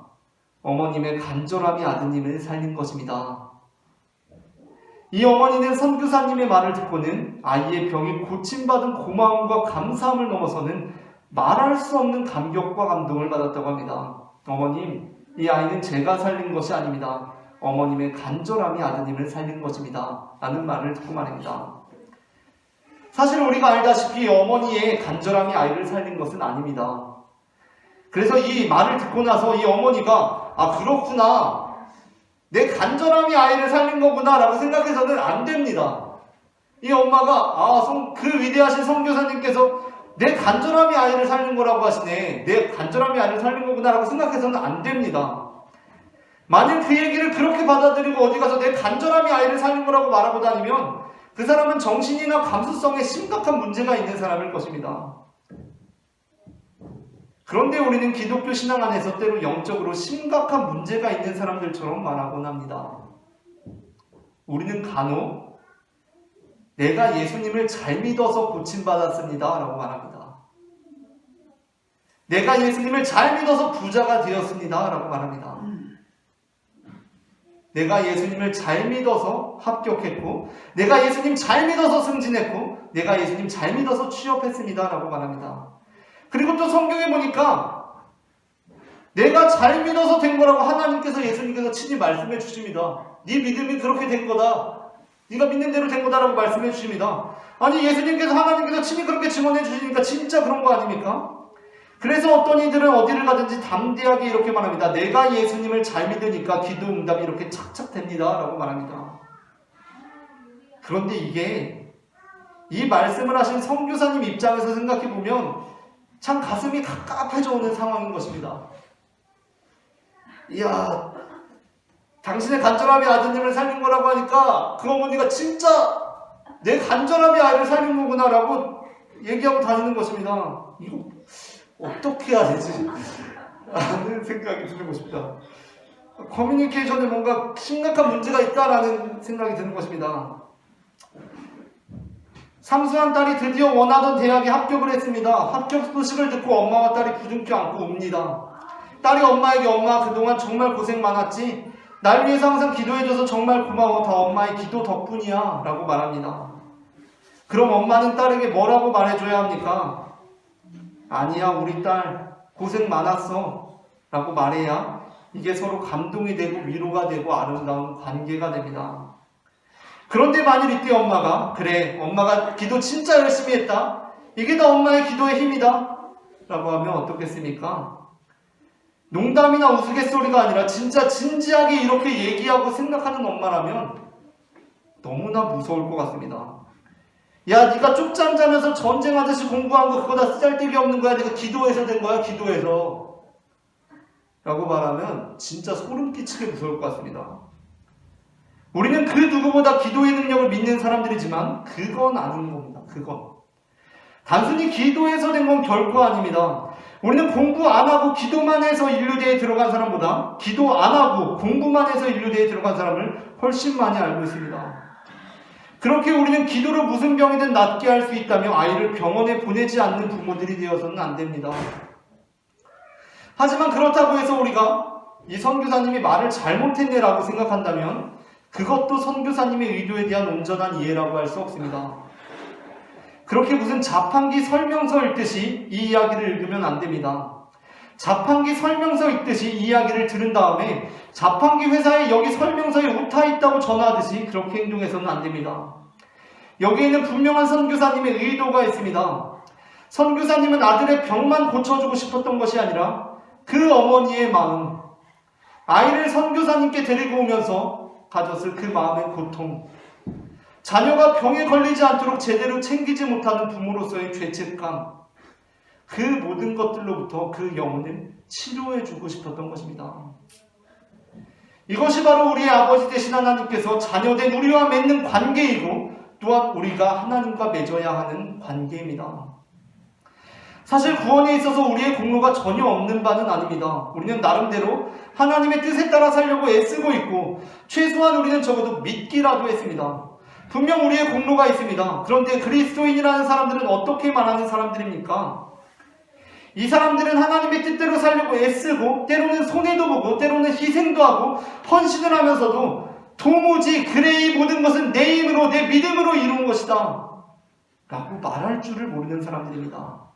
어머님의 간절함이 아드님을 살린 것입니다. 이 어머니는 선교사님의 말을 듣고는 아이의 병이 고침받은 고마움과 감사함을 넘어서는 말할 수 없는 감격과 감동을 받았다고 합니다. 어머님, 이 아이는 제가 살린 것이 아닙니다. 어머님의 간절함이 아드님을 살린 것입니다. 라는 말을 듣고 말입니다. 사실 우리가 알다시피 어머니의 간절함이 아이를 살린 것은 아닙니다. 그래서 이 말을 듣고 나서 이 어머니가 그렇구나. 내 간절함이 아이를 살린 거구나 라고 생각해서는 안 됩니다. 이 엄마가 그 위대하신 선교사님께서 내 간절함이 아이를 살린 거라고 하시네, 내 간절함이 아이를 살린 거구나 라고 생각해서는 안 됩니다. 만일 그 얘기를 그렇게 받아들이고 어디 가서 내 간절함이 아이를 살린 거라고 말하고 다니면 그 사람은 정신이나 감수성에 심각한 문제가 있는 사람일 것입니다. 그런데 우리는 기독교 신앙 안에서 때로 영적으로 심각한 문제가 있는 사람들처럼 말하곤 합니다. 우리는 간혹 내가 예수님을 잘 믿어서 고침받았습니다 라고 말합니다. 내가 예수님을 잘 믿어서 부자가 되었습니다 라고 말합니다. 내가 예수님을 잘 믿어서 합격했고, 내가 예수님 잘 믿어서 승진했고, 내가 예수님 잘 믿어서 취업했습니다 라고 말합니다. 그리고 또 성경에 보니까 내가 잘 믿어서 된 거라고 하나님께서, 예수님께서 친히 말씀해 주십니다. 네 믿음이 그렇게 된 거다, 네가 믿는 대로 된 거다라고 말씀해 주십니다. 아니, 예수님께서, 하나님께서 친히 그렇게 증언해 주시니까 진짜 그런 거 아닙니까? 그래서 어떤 이들은 어디를 가든지 담대하게 이렇게 말합니다. 내가 예수님을 잘 믿으니까 기도 응답이 이렇게 착착 됩니다 라고 말합니다. 그런데 이게 이 말씀을 하신 선교사님 입장에서 생각해 보면 참 가슴이 갑갑해져 오는 상황인 것입니다. 이야, 당신의 간절함이 아드님을 살린 거라고 하니까 그 어머니가 진짜 내 간절함이 아이를 살린 거구나 라고 얘기하고 다니는 것입니다. 이거 어떻게 해야 되지? 라는 생각이 드는 것입니다. 커뮤니케이션에 뭔가 심각한 문제가 있다라는 생각이 드는 것입니다. 삼수한 딸이 드디어 원하던 대학에 합격을 했습니다. 합격 소식을 듣고 엄마와 딸이 부둥켜 안고 웁니다. 딸이 엄마에게, 엄마 그동안 정말 고생 많았지? 날 위해서 항상 기도해줘서 정말 고마워. 다 엄마의 기도 덕분이야 라고 말합니다. 그럼 엄마는 딸에게 뭐라고 말해줘야 합니까? 아니야, 우리 딸 고생 많았어 라고 말해야 이게 서로 감동이 되고 위로가 되고 아름다운 관계가 됩니다. 그런데 만일 이때 엄마가, 그래, 엄마가 기도 진짜 열심히 했다, 이게 다 엄마의 기도의 힘이다 라고 하면 어떻겠습니까? 농담이나 우스갯소리가 아니라 진짜 진지하게 이렇게 얘기하고 생각하는 엄마라면 너무나 무서울 것 같습니다. 야, 네가 쪽잠 자면서 전쟁하듯이 공부한 거 그거 다 쓰잘데기 없는 거야. 네가 기도해서 된 거야, 기도해서 라고 말하면 진짜 소름 끼치게 무서울 것 같습니다. 우리는 그 누구보다 기도의 능력을 믿는 사람들이지만 그건 아닌 겁니다. 그건 단순히 기도해서 된 건 결코 아닙니다. 우리는 공부 안 하고 기도만 해서 인류대에 들어간 사람보다 기도 안 하고 공부만 해서 인류대에 들어간 사람을 훨씬 많이 알고 있습니다. 그렇게 우리는 기도로 무슨 병이든 낫게 할 수 있다며 아이를 병원에 보내지 않는 부모들이 되어서는 안 됩니다. 하지만 그렇다고 해서 우리가 이 선교사님이 말을 잘못했네라고 생각한다면 그것도 선교사님의 의도에 대한 온전한 이해라고 할 수 없습니다. 그렇게 무슨 자판기 설명서 읽듯이 이 이야기를 읽으면 안 됩니다. 자판기 설명서 읽듯이 이 이야기를 들은 다음에 자판기 회사에 여기 설명서에 오타 있다고 전화하듯이 그렇게 행동해서는 안 됩니다. 여기에는 분명한 선교사님의 의도가 있습니다. 선교사님은 아들의 병만 고쳐주고 싶었던 것이 아니라 그 어머니의 마음, 아이를 선교사님께 데리고 오면서 가졌을 그 마음의 고통, 자녀가 병에 걸리지 않도록 제대로 챙기지 못하는 부모로서의 죄책감, 그 모든 것들로부터 그 영혼을 치료해주고 싶었던 것입니다. 이것이 바로 우리의 아버지 되신 하나님께서 자녀된 우리와 맺는 관계이고 또한 우리가 하나님과 맺어야 하는 관계입니다. 사실 구원에 있어서 우리의 공로가 전혀 없는 바는 아닙니다. 우리는 나름대로 하나님의 뜻에 따라 살려고 애쓰고 있고 최소한 우리는 적어도 믿기라도 했습니다. 분명 우리의 공로가 있습니다. 그런데 그리스도인이라는 사람들은 어떻게 말하는 사람들입니까? 이 사람들은 하나님의 뜻대로 살려고 애쓰고 때로는 손해도 보고 때로는 희생도 하고 헌신을 하면서도 도무지 그래 이 모든 것은 내 힘으로 내 믿음으로 이룬 것이다 라고 말할 줄을 모르는 사람들입니다.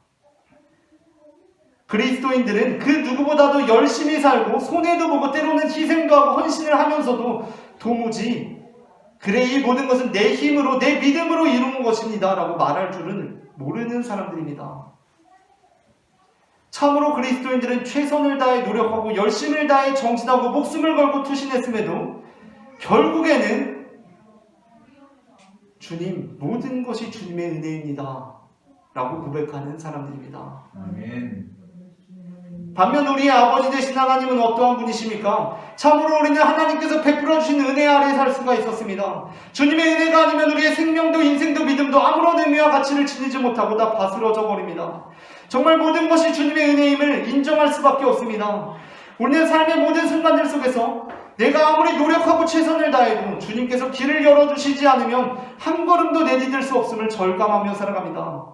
그리스도인들은 그 누구보다도 열심히 살고 손해도 보고 때로는 희생도 하고 헌신을 하면서도 도무지 그래 이 모든 것은 내 힘으로 내 믿음으로 이룬 것입니다 라고 말할 줄은 모르는 사람들입니다. 참으로 그리스도인들은 최선을 다해 노력하고 열심을 다해 정진하고 목숨을 걸고 투신했음에도 결국에는 주님, 모든 것이 주님의 은혜입니다 라고 고백하는 사람들입니다. 아멘. 반면 우리의 아버지 되신 하나님은 어떠한 분이십니까? 참으로 우리는 하나님께서 베풀어 주신 은혜 아래 살 수가 있었습니다. 주님의 은혜가 아니면 우리의 생명도 인생도 믿음도 아무런 의미와 가치를 지니지 못하고 다 바스러져 버립니다. 정말 모든 것이 주님의 은혜임을 인정할 수밖에 없습니다. 우리는 삶의 모든 순간들 속에서 내가 아무리 노력하고 최선을 다해도 주님께서 길을 열어주시지 않으면 한 걸음도 내디딜 수 없음을 절감하며 살아갑니다.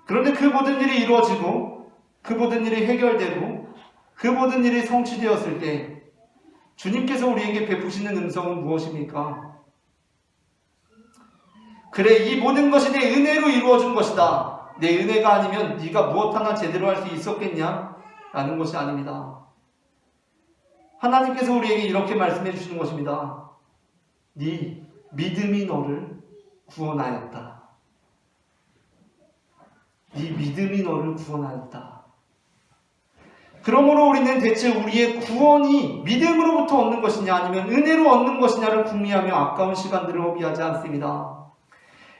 그런데 그 모든 일이 이루어지고 그 모든 일이 해결되고 그 모든 일이 성취되었을 때 주님께서 우리에게 베푸시는 음성은 무엇입니까? 그래, 이 모든 것이 내 은혜로 이루어진 것이다. 내 은혜가 아니면 네가 무엇 하나 제대로 할 수 있었겠냐? 라는 것이 아닙니다. 하나님께서 우리에게 이렇게 말씀해 주시는 것입니다. 네 믿음이 너를 구원하였다. 네 믿음이 너를 구원하였다. 그러므로 우리는 대체 우리의 구원이 믿음으로부터 얻는 것이냐 아니면 은혜로 얻는 것이냐를 궁리하며 아까운 시간들을 허비하지 않습니다.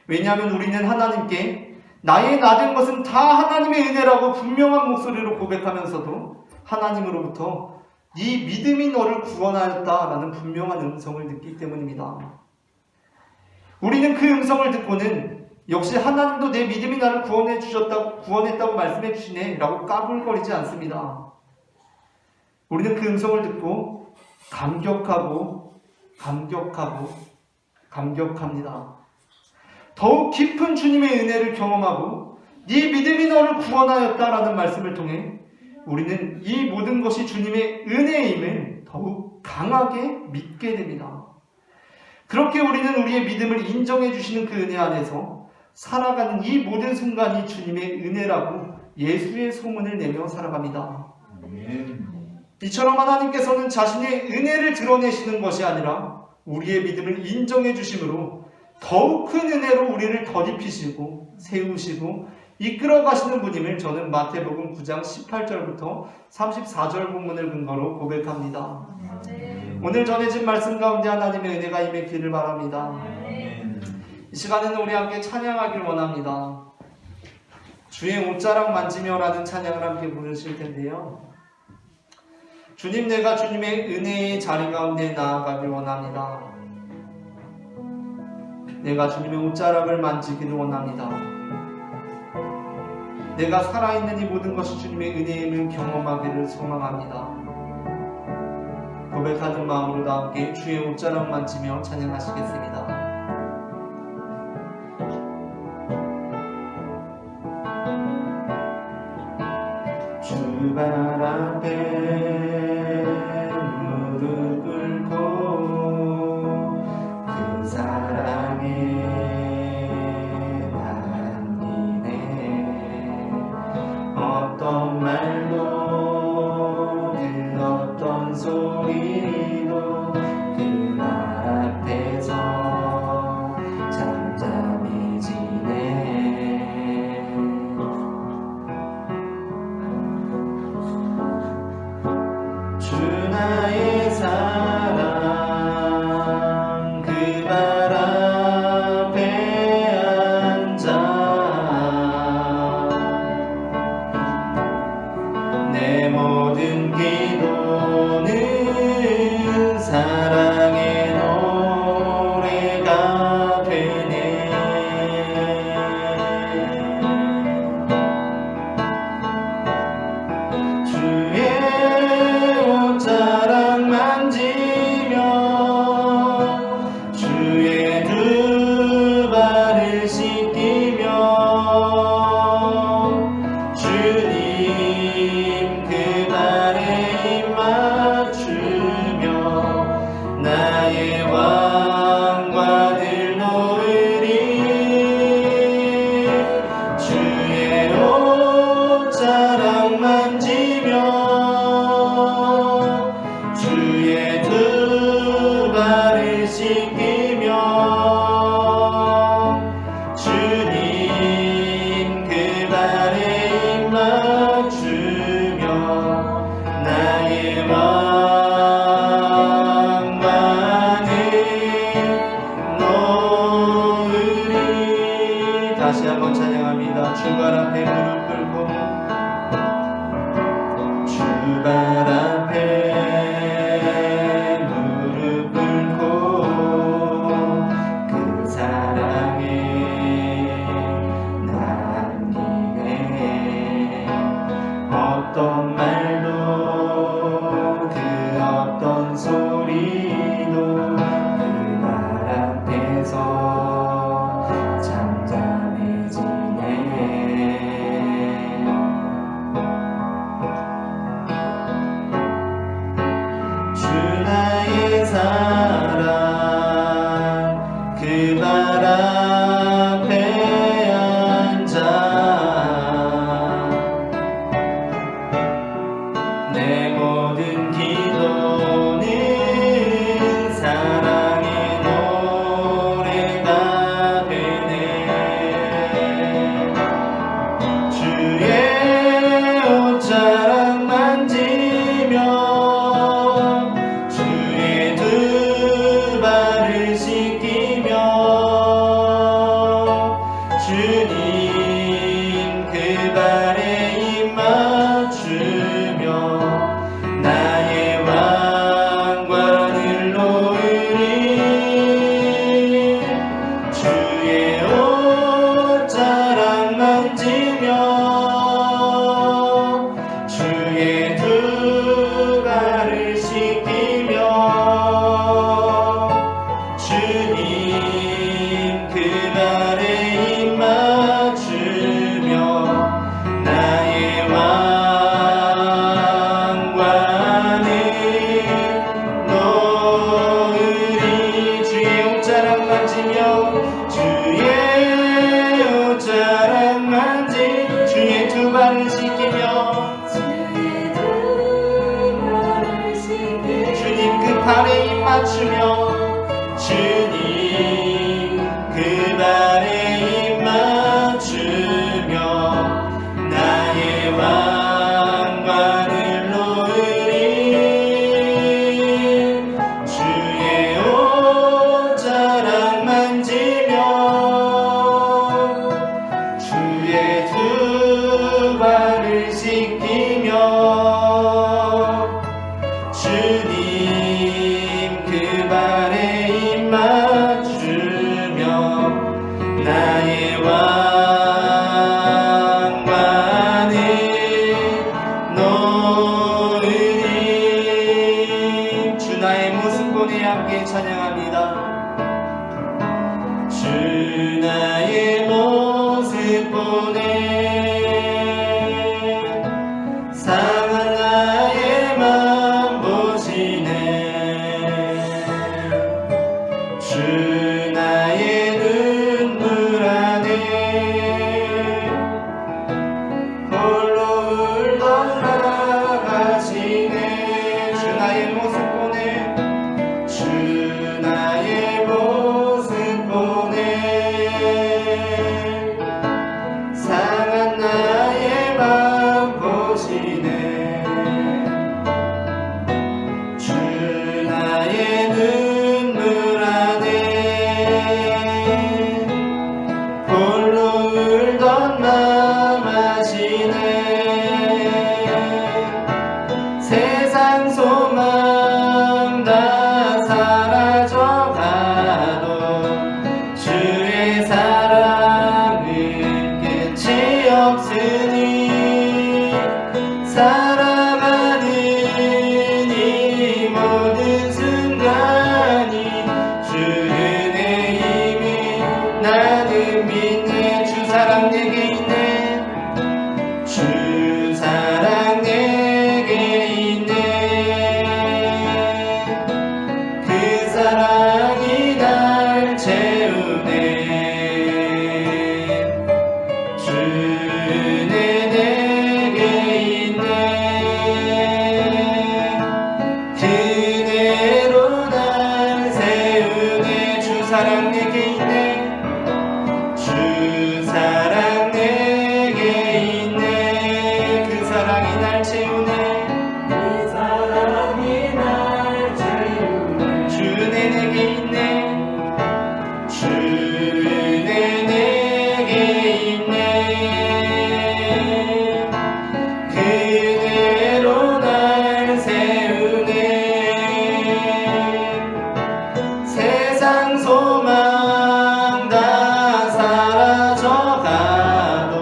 왜냐하면 우리는 하나님께 나의 나된 것은 다 하나님의 은혜라고 분명한 목소리로 고백하면서도 하나님으로부터 네 믿음이 너를 구원하였다라는 분명한 음성을 듣기 때문입니다. 우리는 그 음성을 듣고는 역시 하나님도 내 믿음이 나를 구원했다고 말씀해 주시네 라고 까불거리지 않습니다. 우리는 그 음성을 듣고 감격합니다. 더욱 깊은 주님의 은혜를 경험하고 네 믿음이 너를 구원하였다라는 말씀을 통해 우리는 이 모든 것이 주님의 은혜임을 더욱 강하게 믿게 됩니다. 그렇게 우리는 우리의 믿음을 인정해 주시는 그 은혜 안에서 살아가는 이 모든 순간이 주님의 은혜라고 예수의 소문을 내며 살아갑니다. 이처럼 하나님께서는 자신의 은혜를 드러내시는 것이 아니라 우리의 믿음을 인정해 주심으로 더욱 큰 은혜로 우리를 덧입히시고 세우시고 이끌어 가시는 분임을 저는 마태복음 9장 18절부터 34절 본문을 근거로 고백합니다. 오늘 전해진 말씀 가운데 하나님의 은혜가 임했기를 바랍니다. 이 시간에는 우리 함께 찬양하길 원합니다. 주의 옷자락 만지며라는 찬양을 함께 부르실 텐데요. 주님, 내가 주님의 은혜의 자리 가운데 나아가길 원합니다. 내가 주님의 옷자락을 만지기를 원합니다. 내가 살아있는 이 모든 것이 주님의 은혜임을 경험하기를 소망합니다. 고백하는 마음으로 다 함께 주의 옷자락 만지며 찬양하시겠습니다. 주 발 앞에 무릎 꿇고 그 사랑에 어떤 말도 그 어떤 소리도 그날 앞에서 잠잠히 지내. 주 나의 사랑 그 발 앞에 앉아 내 모든 기도는 사랑의 노래가 되네. 주의 옷자락 주 나의 사랑 그 발 앞에 앉아 내 모든 기도는 사랑의 노래가 되네. 주의 옷자락 만지며 주의 두 발을 씻기며 주님 그 발에 입 맞추며 나의 왕관을 놓으리. 주의 옷자락 만지며 주의 두 발을 씻기며 주님 그 발에 입 맞추며 나의 왕관을 놓으리. 주의 옷자락 만지며 주의 옷자락 만지 주의 두 발을 씻기며 주님 그 발에 입 맞추며 주님 그 발에 입 맞추며 나의 왕관을 놓으리. 주의 옷자락 만지며 주의 두 발을 씻기며 주님 그 발에 입 맞추며 나의 왕관을 놓으리. 주 나의 모습 보내 함께 찬양합니다. 주 나의 모습 보내 상한 나의 맘 보시네. 주 나의 눈물 안에 홀로 울던 나가시네. 주 나의 모습 보내 주 나의 모습 보내 상한 나의 맘 보시네. 주 나의 눈물 안에 홀로 울던 맘 아시네. 세상 소망 다 사라져가도 주의 사랑은 끝이 없으니 살아가는 이 모든 순간이 주 은혜임을 나는 믿네. 주 사랑 내게 있네. 주 사랑 내게 있네. 그 사랑이 날 채우네. 주 은혜 내게 있네. 그대로 날 세우네. 주 사랑 내게 있네. 주 사랑 내게 있네. 그 사랑이 날 채우네. 그 사랑이 날 채우네. 주 은혜 내게 있네. 주 은혜 내게 있네. 그대로 날 세우네. 세상 소망 다 사라져가도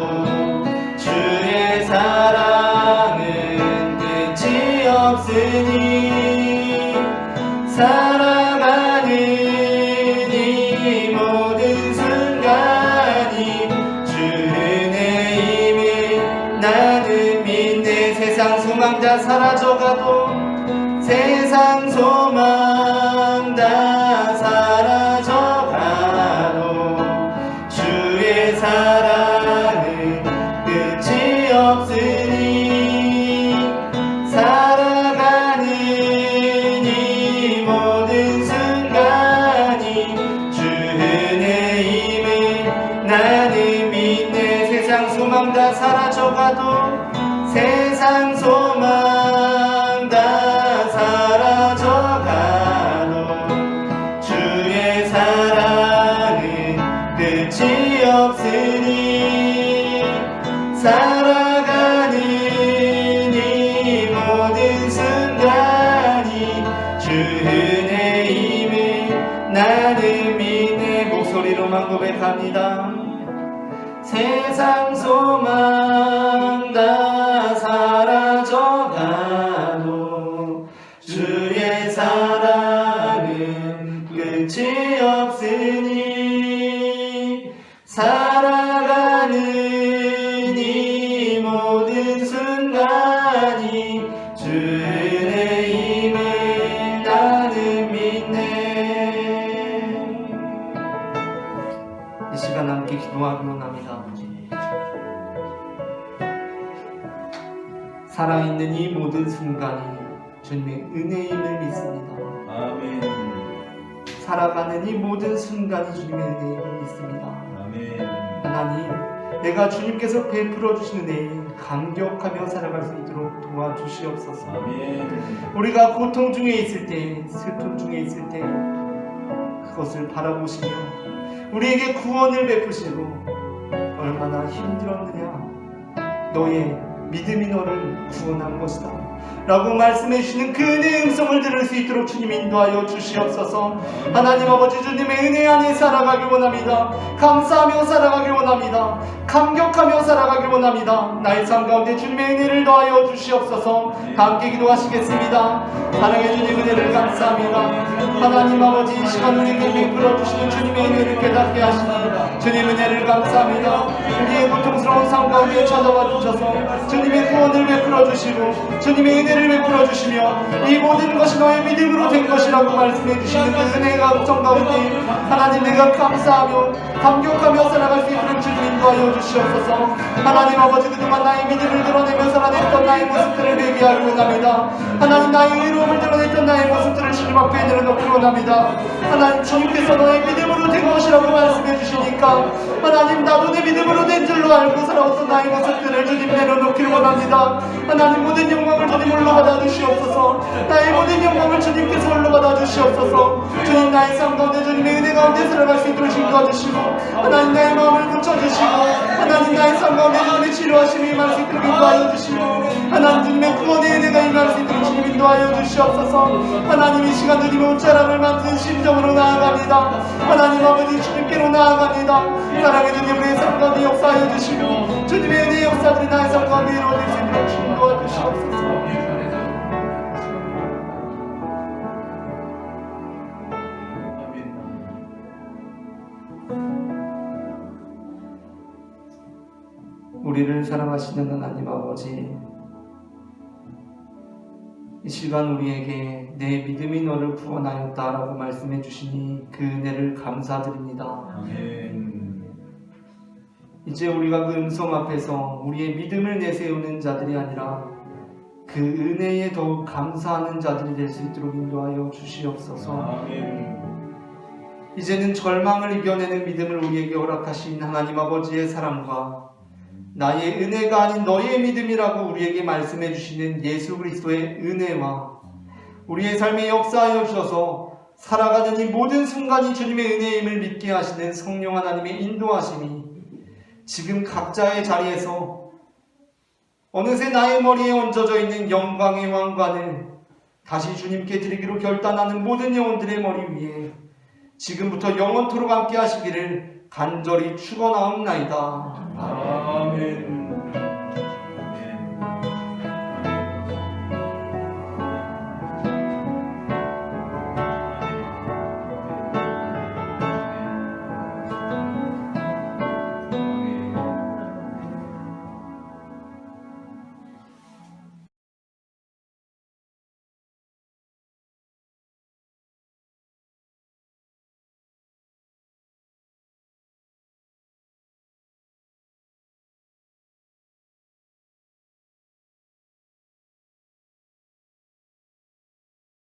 주의 사랑은 끝이 없으니 살아가는 이 모든 순간이 주 은혜임을 나는 믿네. 세상 소망 다 사라져가도 세상 세상 소망 다 사라져가도 주의 사랑은 끝이 없으니 살아가는 이 모든 순간이 주 은혜임을 나는 믿네. 세상 소망 다 사라져가도 세상 소망 다 사라져가도 주의 사랑은 끝이 없으니 살아가는 이 모든 순간이 주 은혜임을 나는 믿네. 목소리로만 고백합니다. 세상 소망 다 사라져가도 주의 사랑은 끝이 없으니 살아가는 이 모든 순간이 주 은혜임을 나는 믿네. 이 시간 함께 기도하기로 합니다. 살아있는 이 모든 순간이 주님의 은혜임을 믿습니다. 아멘. 살아가는 이 모든 순간이 주님의 은혜임을 믿습니다. 아멘. 하나님, 내가 주님께서 베풀어 주신 은혜에 감격하며 살아갈 수 있도록 도와주시옵소서. 아멘. 우리가 고통 중에 있을 때, 슬픔 중에 있을 때 그것을 바라보시며 우리에게 구원을 베푸시고 얼마나 힘들었느냐, 너의 믿음이 너를 구원한 것이다 라고 말씀해 주시는 그 은혜의 음성을 들을 수 있도록 주님 인도하여 주시옵소서. 하나님 아버지, 주님의 은혜 안에 살아가길 원합니다. 감사하며 살아가길 원합니다. 감격하며 살아가길 원합니다. 나의 삶 가운데 주님의 은혜를 더하여 주시옵소서. 다 함께 기도하시겠습니다. 사랑해 주님 은혜를 감사합니다. 하나님 아버지, 이 시간 우리에게 베풀어 주시는 주님의 은혜를 깨닫게 하시니 주님 은혜를 감사합니다. 우리의 고통스러운 삶 가운데 찾아와 주셔서 주님의 구원을 베풀어 주시고 주님의 은혜를 베풀어 주시며 이 모든 것이 너의 믿음으로 된 것이라고 말씀해 주시는 그 은혜가 음성 가운데 하나님, 내가 감사하며 감격하며 살아갈 수 있도록 주님 인도하여 주시옵소서. 하나님 아버지, 그동안 나의 믿음을 드러내며 살아냈던 나의 모습들을 회개하기 원합니다. 하나님, 나의 의로움을 드러냈던 나의 모습들을 주님 앞에 내려놓기 원합니다. 하나님, 주님께서 너의 믿음으로 된 것이라고 말씀해 주시니까 하나님, 나도 내 믿음으로 된 줄로 알고 살아왔던 나의 모습들을 주님 내려놓기를 원합니다. 하나님, 모든 영광을 주님 홀로 받아주시옵소서. 나의 모든 영광을 주님께서 홀로 받아주시옵소서. 주님, 나의 삶 가운데 주님의 은혜 가운데 살아갈 수 있도록 인도하주시고 하나님, 나의 마음을 고쳐주시고 하나님, 나의 삶 가운데 주님의 치료하심이 임할 수 있도록 인도하여 주시고 하나님, 주님의 구원의 은혜가 임할 수 있도록 주님 인도하여 주시옵소서. 하나님, 이 시간 주님의 옷자락을 만든 심정으로 나아갑니다. 하나님 아버지, 주님께로 나아갑니다. 사랑해 주님, 우리의 삶 가운데 역사하여 주시고 주님의 은혜의 역사들이 나의 삶 가운데 이루어질 수 있도록 주님 도와주시옵소서. 우리를 사랑하시는 하나님 아버지, 이 시간 우리에게 내 믿음이 너를 구원하였다라고 말씀해 주시니 그 은혜를 감사드립니다. 아멘. 이제 우리가 그 음성 앞에서 우리의 믿음을 내세우는 자들이 아니라 그 은혜에 더욱 감사하는 자들이 될 수 있도록 인도하여 주시옵소서. 아멘. 이제는 절망을 이겨내는 믿음을 우리에게 허락하신 하나님 아버지의 사랑과 나의 은혜가 아닌 너의 믿음이라고 우리에게 말씀해 주시는 예수 그리스도의 은혜와 우리의 삶에 역사하여 주셔서 살아가는 이 모든 순간이 주님의 은혜임을 믿게 하시는 성령 하나님의 인도하심이 지금 각자의 자리에서 어느새 나의 머리에 얹어져 있는 영광의 왕관을 다시 주님께 드리기로 결단하는 모든 영혼들의 머리 위에 지금부터 영원토록 함께 하시기를 간절히 축원하옵나이다. 아멘.